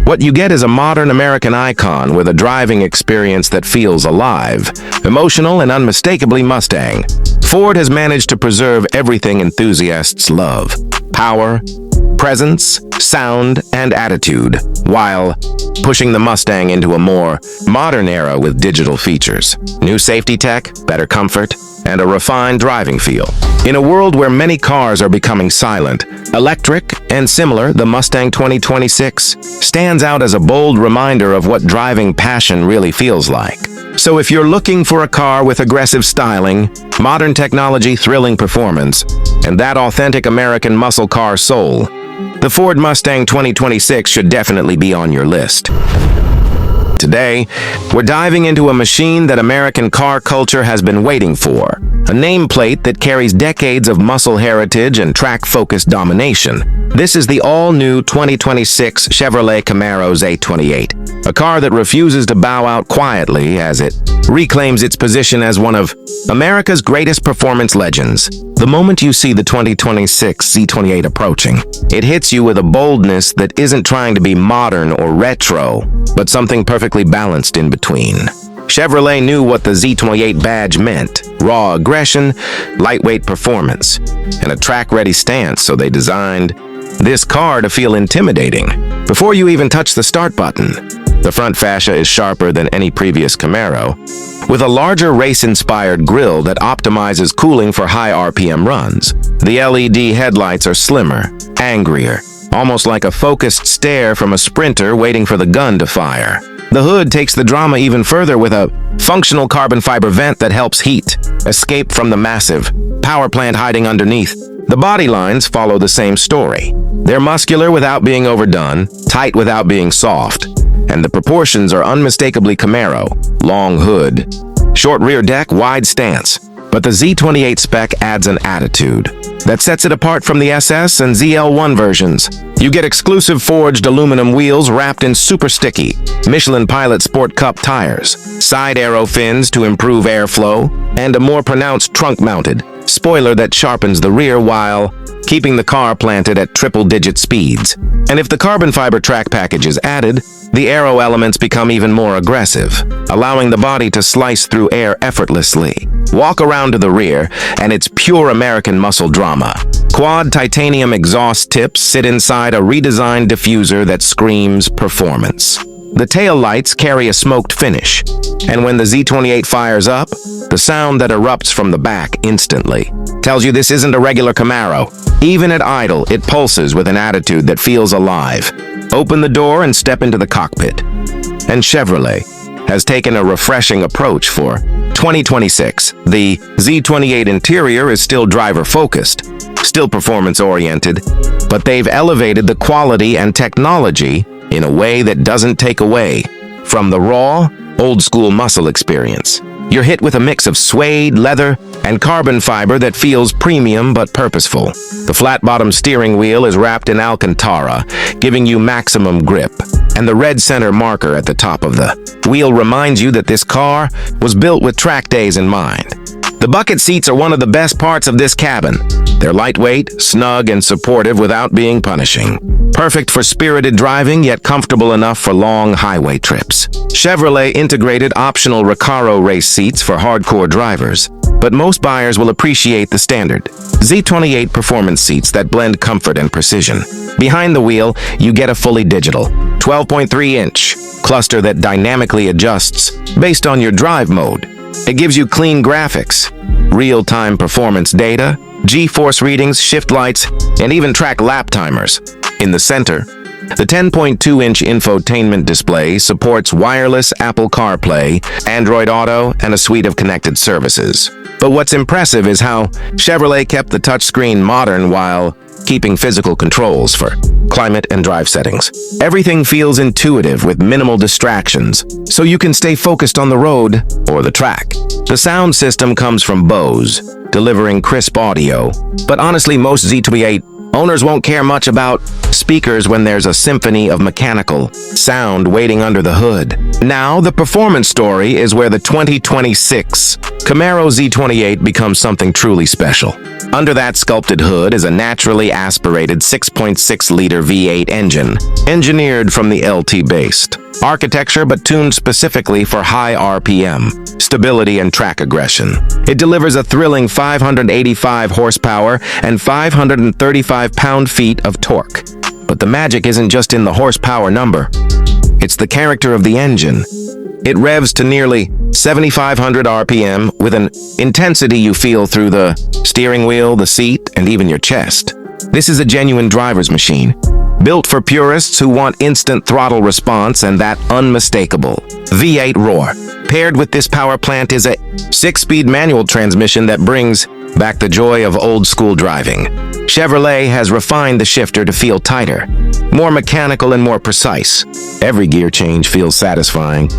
what you get is a modern American icon with a driving experience that feels alive, emotional, and unmistakably Mustang. Ford has managed to preserve everything enthusiasts love: power, presence, sound, and attitude, while pushing the Mustang into a more modern era with digital features, new safety tech, better comfort, and a refined driving feel. In a world where many cars are becoming silent, electric, and similar, the Mustang 2026 stands out as a bold reminder of what driving passion really feels like. So if you're looking for a car with aggressive styling, modern technology, thrilling performance, and that authentic American muscle car soul, the Ford Mustang 2026 should definitely be on your list. Today, we're diving into a machine that American car culture has been waiting for, a nameplate that carries decades of muscle heritage and track-focused domination. This is the all-new 2026 Chevrolet Camaro Z28, a car that refuses to bow out quietly as it reclaims its position as one of America's greatest performance legends. The moment you see the 2026 Z28 approaching, it hits you with a boldness that isn't trying to be modern or retro, but something perfectly balanced in between. Chevrolet knew what the Z28 badge meant: raw aggression, lightweight performance, and a track-ready stance, so they designed this car to feel intimidating before you even touch the start button. The front fascia is sharper than any previous Camaro, with a larger race-inspired grille that optimizes cooling for high RPM runs. The LED headlights are slimmer, angrier, almost like a focused stare from a sprinter waiting for the gun to fire. The hood takes the drama even further with a functional carbon fiber vent that helps heat escape from the massive power plant hiding underneath. The body lines follow the same story. They're muscular without being overdone, tight without being soft, and the proportions are unmistakably Camaro: long hood, short rear deck, wide stance. But the Z28 spec adds an attitude that sets it apart from the SS and ZL1 versions. You get exclusive forged aluminum wheels wrapped in super sticky Michelin Pilot Sport Cup tires, side arrow fins to improve airflow, and a more pronounced trunk-mounted spoiler that sharpens the rear while keeping the car planted at triple-digit speeds. And if the carbon fiber track package is added, the aero elements become even more aggressive, allowing the body to slice through air effortlessly. Walk around to the rear, and it's pure American muscle drama. Quad titanium exhaust tips sit inside a redesigned diffuser that screams performance. The tail lights carry a smoked finish, and when the Z28 fires up, the sound that erupts from the back instantly tells you this isn't a regular Camaro. Even at idle, it pulses with an attitude that feels alive. Open the door and step into the cockpit. And Chevrolet has taken a refreshing approach for 2026. The Z28 interior is still driver-focused, still performance-oriented, but they've elevated the quality and technology in a way that doesn't take away from the raw, old-school muscle experience. You're hit with a mix of suede, leather, and carbon fiber that feels premium but purposeful. The flat-bottom steering wheel is wrapped in Alcantara, giving you maximum grip, and the red center marker at the top of the wheel reminds you that this car was built with track days in mind. The bucket seats are one of the best parts of this cabin. They're lightweight, snug, and supportive without being punishing. Perfect for spirited driving, yet comfortable enough for long highway trips. Chevrolet integrated optional Recaro race seats for hardcore drivers, but most buyers will appreciate the standard Z28 performance seats that blend comfort and precision. Behind the wheel, you get a fully digital 12.3-inch cluster that dynamically adjusts based on your drive mode. It gives you clean graphics, real-time performance data, G-force readings, shift lights, and even track lap timers. In the center, The 10.2-inch infotainment display supports wireless Apple CarPlay, Android Auto, and a suite of connected services. But what's impressive is how Chevrolet kept the touchscreen modern while keeping physical controls for climate and drive settings. Everything feels intuitive with minimal distractions, so you can stay focused on the road or the track. The sound system comes from Bose, delivering crisp audio. But honestly, most Z28 owners won't care much about speakers when there's a symphony of mechanical sound waiting under the hood. Now, the performance story is where the 2026 Camaro Z28 becomes something truly special. Under that sculpted hood is a naturally aspirated 6.6-liter V8 engine, engineered from the LT-based architecture but tuned specifically for high RPM, stability, and track aggression. It delivers a thrilling 585 horsepower and 535 pound-feet of torque. But the magic isn't just in the horsepower number. It's the character of the engine. It revs to nearly 7,500 RPM with an intensity you feel through the steering wheel, the seat, and even your chest. This is a genuine driver's machine, built for purists who want instant throttle response and that unmistakable V8 roar. Paired with this power plant is a 6-speed manual transmission that brings back the joy of old-school driving. Chevrolet has refined the shifter to feel tighter, more mechanical and more precise. Every gear change feels satisfying,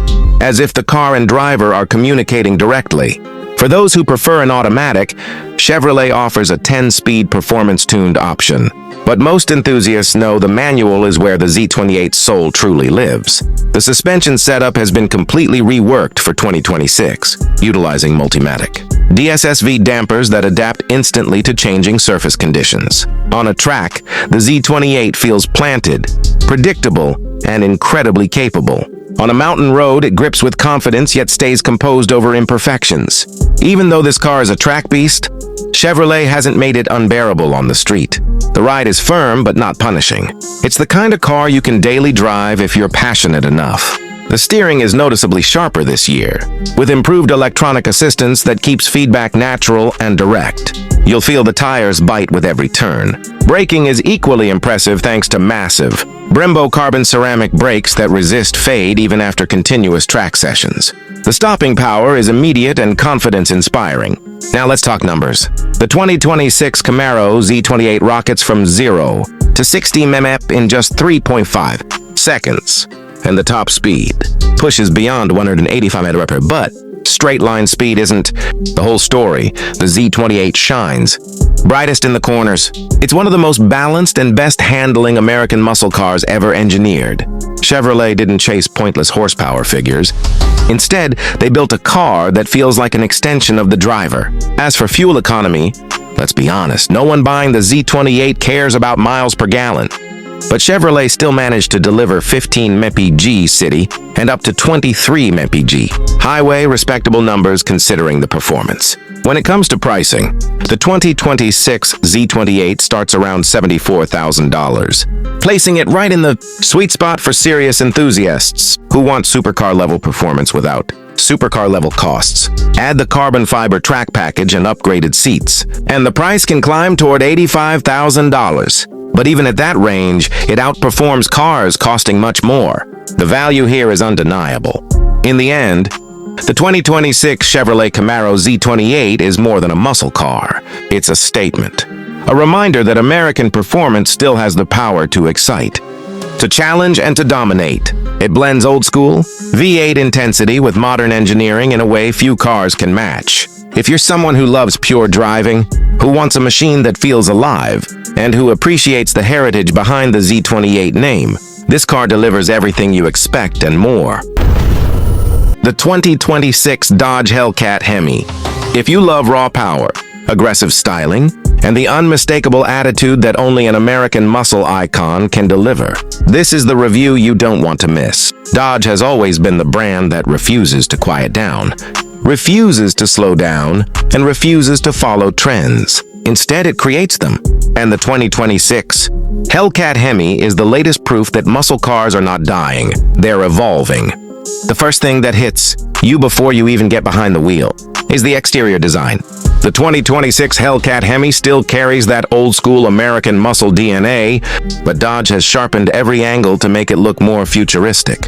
as if the car and driver are communicating directly. For those who prefer an automatic, Chevrolet offers a 10-speed performance-tuned option. But most enthusiasts know the manual is where the Z28's soul truly lives. The suspension setup has been completely reworked for 2026, utilizing Multimatic DSSV dampers that adapt instantly to changing surface conditions. On a track, the Z28 feels planted, predictable, and incredibly capable. On a mountain road, it grips with confidence yet stays composed over imperfections. Even though this car is a track beast, Chevrolet hasn't made it unbearable on the street. The ride is firm but not punishing. It's the kind of car you can daily drive if you're passionate enough. The steering is noticeably sharper this year, with improved electronic assistance that keeps feedback natural and direct. You'll feel the tires bite with every turn. Braking is equally impressive thanks to massive Brembo carbon ceramic brakes that resist fade even after continuous track sessions. The stopping power is immediate and confidence-inspiring. Now let's talk numbers. The 2026 Camaro Z28 rockets from 0 to 60 mph in just 3.5 seconds. And the top speed pushes beyond 185 mph. But straight line speed isn't the whole story. The Z28 shines brightest in the corners. It's one of the most balanced and best handling American muscle cars ever engineered. Chevrolet didn't chase pointless horsepower figures. Instead, they built a car that feels like an extension of the driver. As for fuel economy, let's be honest, no one buying the Z28 cares about miles per gallon. But Chevrolet still managed to deliver 15 mpg city and up to 23 mpg highway, respectable numbers considering the performance. When it comes to pricing, the 2026 Z28 starts around $74,000, placing it right in the sweet spot for serious enthusiasts who want supercar-level performance without supercar-level costs. Add the carbon fiber track package and upgraded seats, and the price can climb toward $85,000. But even at that range, it outperforms cars costing much more. The value here is undeniable. In the end, the 2026 Chevrolet Camaro Z28 is more than a muscle car. It's a statement. A reminder that American performance still has the power to excite, to challenge, and to dominate. It blends old-school V8 intensity with modern engineering in a way few cars can match. If you're someone who loves pure driving, who wants a machine that feels alive, and who appreciates the heritage behind the Z28 name, this car delivers everything you expect and more. The 2026 Dodge Hellcat Hemi. If you love raw power, aggressive styling, and the unmistakable attitude that only an American muscle icon can deliver, this is the review you don't want to miss. Dodge has always been the brand that refuses to quiet down, refuses to slow down, and refuses to follow trends. Instead, it creates them. And the 2026 Hellcat Hemi is the latest proof that muscle cars are not dying, they're evolving. The first thing that hits you before you even get behind the wheel is the exterior design. The 2026 Hellcat Hemi still carries that old-school American muscle DNA, but Dodge has sharpened every angle to make it look more futuristic.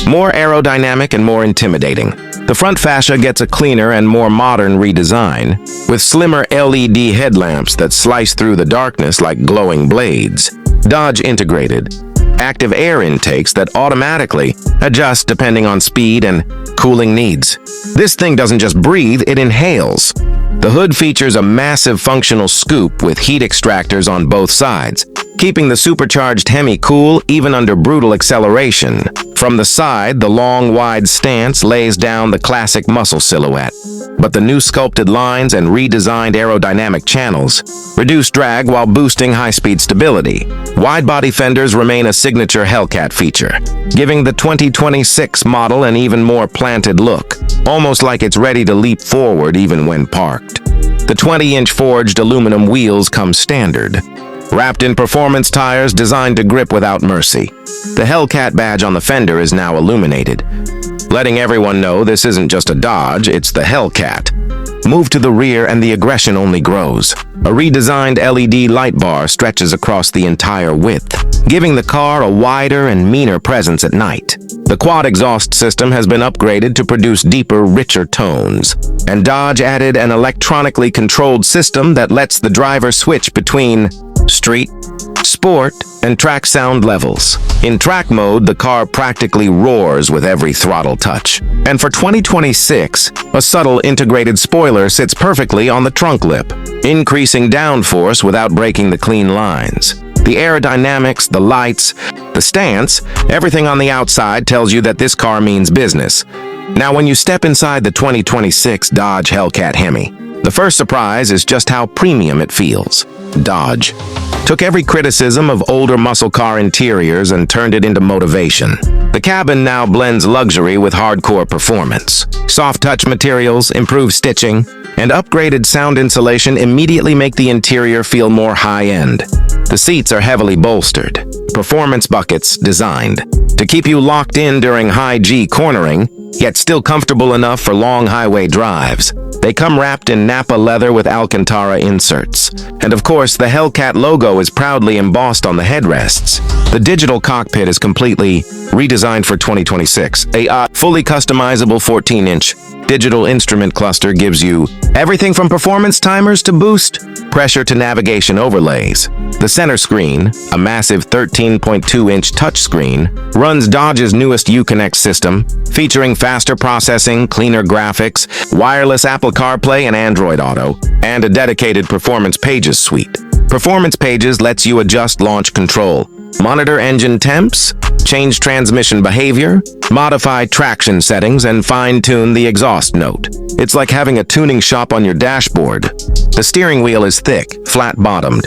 More aerodynamic and more intimidating. The front fascia gets a cleaner and more modern redesign, with slimmer LED headlamps that slice through the darkness like glowing blades. Dodge integrated active air intakes that automatically adjust depending on speed and cooling needs. This thing doesn't just breathe, it inhales. The hood features a massive functional scoop with heat extractors on both sides, keeping the supercharged Hemi cool even under brutal acceleration. From the side, the long, wide stance lays down the classic muscle silhouette, but the new sculpted lines and redesigned aerodynamic channels reduce drag while boosting high-speed stability. Wide-body fenders remain a signature Hellcat feature, giving the 2026 model an even more planted look, almost like it's ready to leap forward even when parked. The 20-inch forged aluminum wheels come standard, wrapped in performance tires designed to grip without mercy. The Hellcat badge on the fender is now illuminated, letting everyone know this isn't just a Dodge, it's the Hellcat. Move to the rear and the aggression only grows. A redesigned LED light bar stretches across the entire width, giving the car a wider and meaner presence at night. The quad exhaust system has been upgraded to produce deeper, richer tones, and Dodge added an electronically controlled system that lets the driver switch between street, sport, and track sound levels. In track mode, the car practically roars with every throttle touch. And for 2026, a subtle integrated spoiler sits perfectly on the trunk lip, increasing downforce without breaking the clean lines. The aerodynamics, the lights, the stance, everything on the outside tells you that this car means business. Now, when you step inside the 2026 Dodge Hellcat Hemi, the first surprise is just how premium it feels. Dodge took every criticism of older muscle car interiors and turned it into motivation. The cabin now blends luxury with hardcore performance. Soft touch materials, improved stitching, and upgraded sound insulation immediately make the interior feel more high-end. The seats are heavily bolstered, performance buckets designed to keep you locked in during high G cornering, yet still comfortable enough for long highway drives. They come wrapped in Napa leather with Alcantara inserts. And of course, the Hellcat logo is proudly embossed on the headrests. The digital cockpit is completely redesigned for 2026. A fully customizable 14-inch digital instrument cluster gives you everything from performance timers to boost pressure to navigation overlays. The center screen, a massive 13.2-inch touchscreen, runs Dodge's newest Uconnect system, featuring faster processing, cleaner graphics, wireless Apple CarPlay and Android Auto, and a dedicated Performance Pages suite. Performance Pages lets you adjust launch control, monitor engine temps, change transmission behavior, modify traction settings, and fine-tune the exhaust note. It's like having a tuning shop on your dashboard. The steering wheel is thick, flat-bottomed,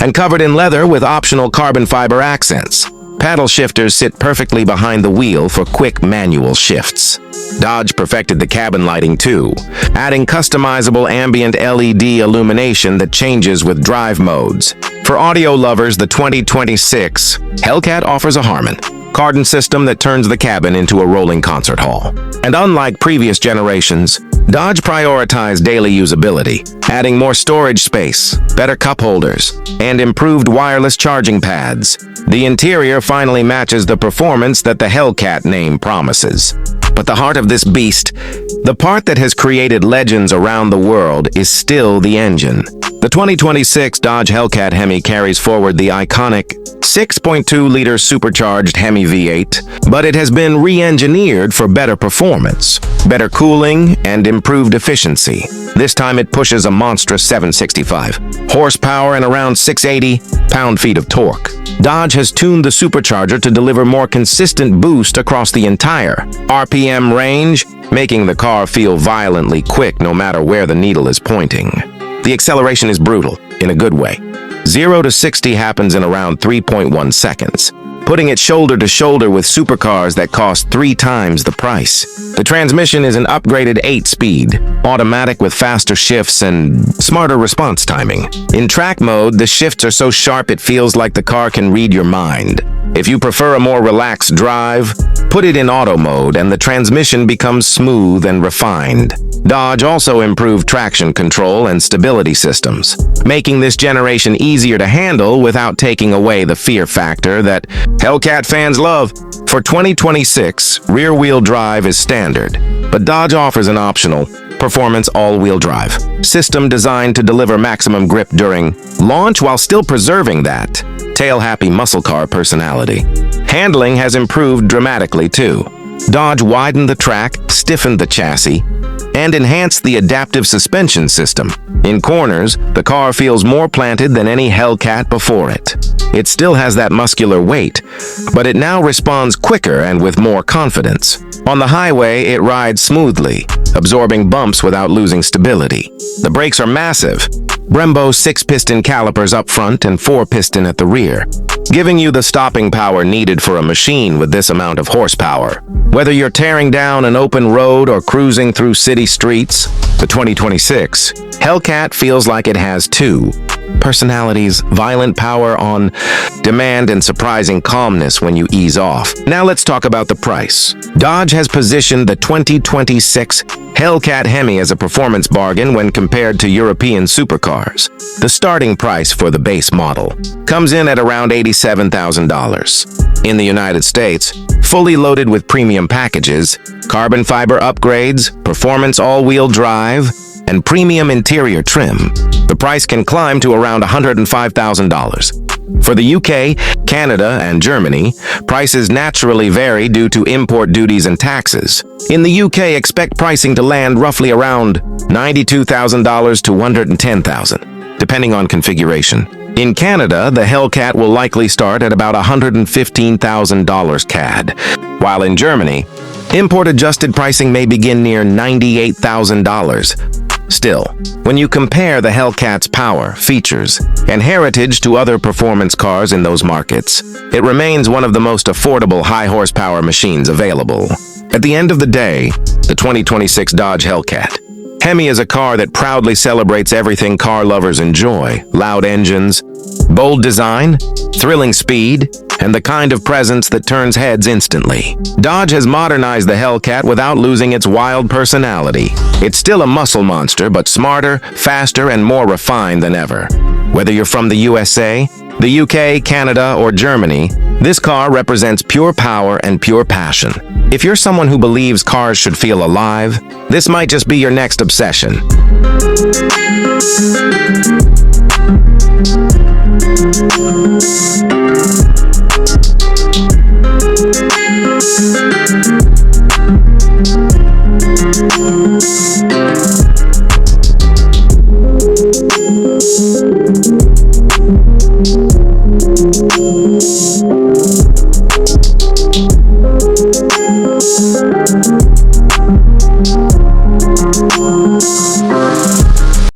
and covered in leather with optional carbon fiber accents. Paddle shifters sit perfectly behind the wheel for quick manual shifts. Dodge perfected the cabin lighting too, adding customizable ambient LED illumination that changes with drive modes. For audio lovers, the 2026 Hellcat offers a Harman Kardon system that turns the cabin into a rolling concert hall. And unlike previous generations, Dodge prioritized daily usability, adding more storage space, better cup holders, and improved wireless charging pads. The interior finally matches the performance that the Hellcat name promises. But the heart of this beast, the part that has created legends around the world, is still the engine. The 2026 Dodge Hellcat Hemi carries forward the iconic 6.2-liter supercharged Hemi V8, but it has been re-engineered for better performance, better cooling, and improved efficiency. This time it pushes a monstrous 765 horsepower and around 680 pound-feet of torque. Dodge has tuned the supercharger to deliver more consistent boost across the entire RPM range, making the car feel violently quick no matter where the needle is pointing. The acceleration is brutal, in a good way. 0 to 60 happens in around 3.1 seconds, putting it shoulder to shoulder with supercars that cost 3 times the price. The transmission is an upgraded 8-speed, automatic with faster shifts and smarter response timing. In track mode, the shifts are so sharp it feels like the car can read your mind. If you prefer a more relaxed drive, Put it in auto mode and the transmission becomes smooth and refined. Dodge also improved traction control and stability systems, making this generation easier to handle without taking away the fear factor that Hellcat fans love. For 2026, rear-wheel drive is standard, but Dodge offers an optional performance all-wheel drive system designed to deliver maximum grip during launch while still preserving that tail-happy muscle car personality. Handling has improved dramatically too. Dodge widened the track, stiffened the chassis, and enhanced the adaptive suspension system. In corners, the car feels more planted than any Hellcat before it. It still has that muscular weight, but it now responds quicker and with more confidence. On the highway, it rides smoothly, absorbing bumps without losing stability. The brakes are massive. Brembo 6-piston calipers up front and 4-piston at the rear, giving you the stopping power needed for a machine with this amount of horsepower. Whether you're tearing down an open road or cruising through city streets, the 2026 Hellcat feels like it has two personalities: violent power on demand and surprising calmness when you ease off. Now let's talk about the price. Dodge has positioned the 2026 Hellcat Hemi as a performance bargain when compared to European supercars. The starting price for the base model comes in at around $87,000. In the United States, fully loaded with premium packages, carbon fiber upgrades, performance all-wheel drive, and premium interior trim, the price can climb to around $105,000. For the UK, Canada, and Germany, prices naturally vary due to import duties and taxes. In the UK, expect pricing to land roughly around $92,000 to $110,000, depending on configuration. In Canada, the Hellcat will likely start at about $115,000 CAD, while in Germany, import-adjusted pricing may begin near $98,000. Still, when you compare the Hellcat's power, features, and heritage to other performance cars in those markets, it remains one of the most affordable high-horsepower machines available. At the end of the day, the 2026 Dodge Hellcat Hemi is a car that proudly celebrates everything car lovers enjoy: loud engines, bold design, thrilling speed, and the kind of presence that turns heads instantly. Dodge has modernized the Hellcat without losing its wild personality. It's still a muscle monster, but smarter, faster, and more refined than ever. Whether you're from the USA, the UK, Canada, or Germany, this car represents pure power and pure passion. If you're someone who believes cars should feel alive, this might just be your next obsession.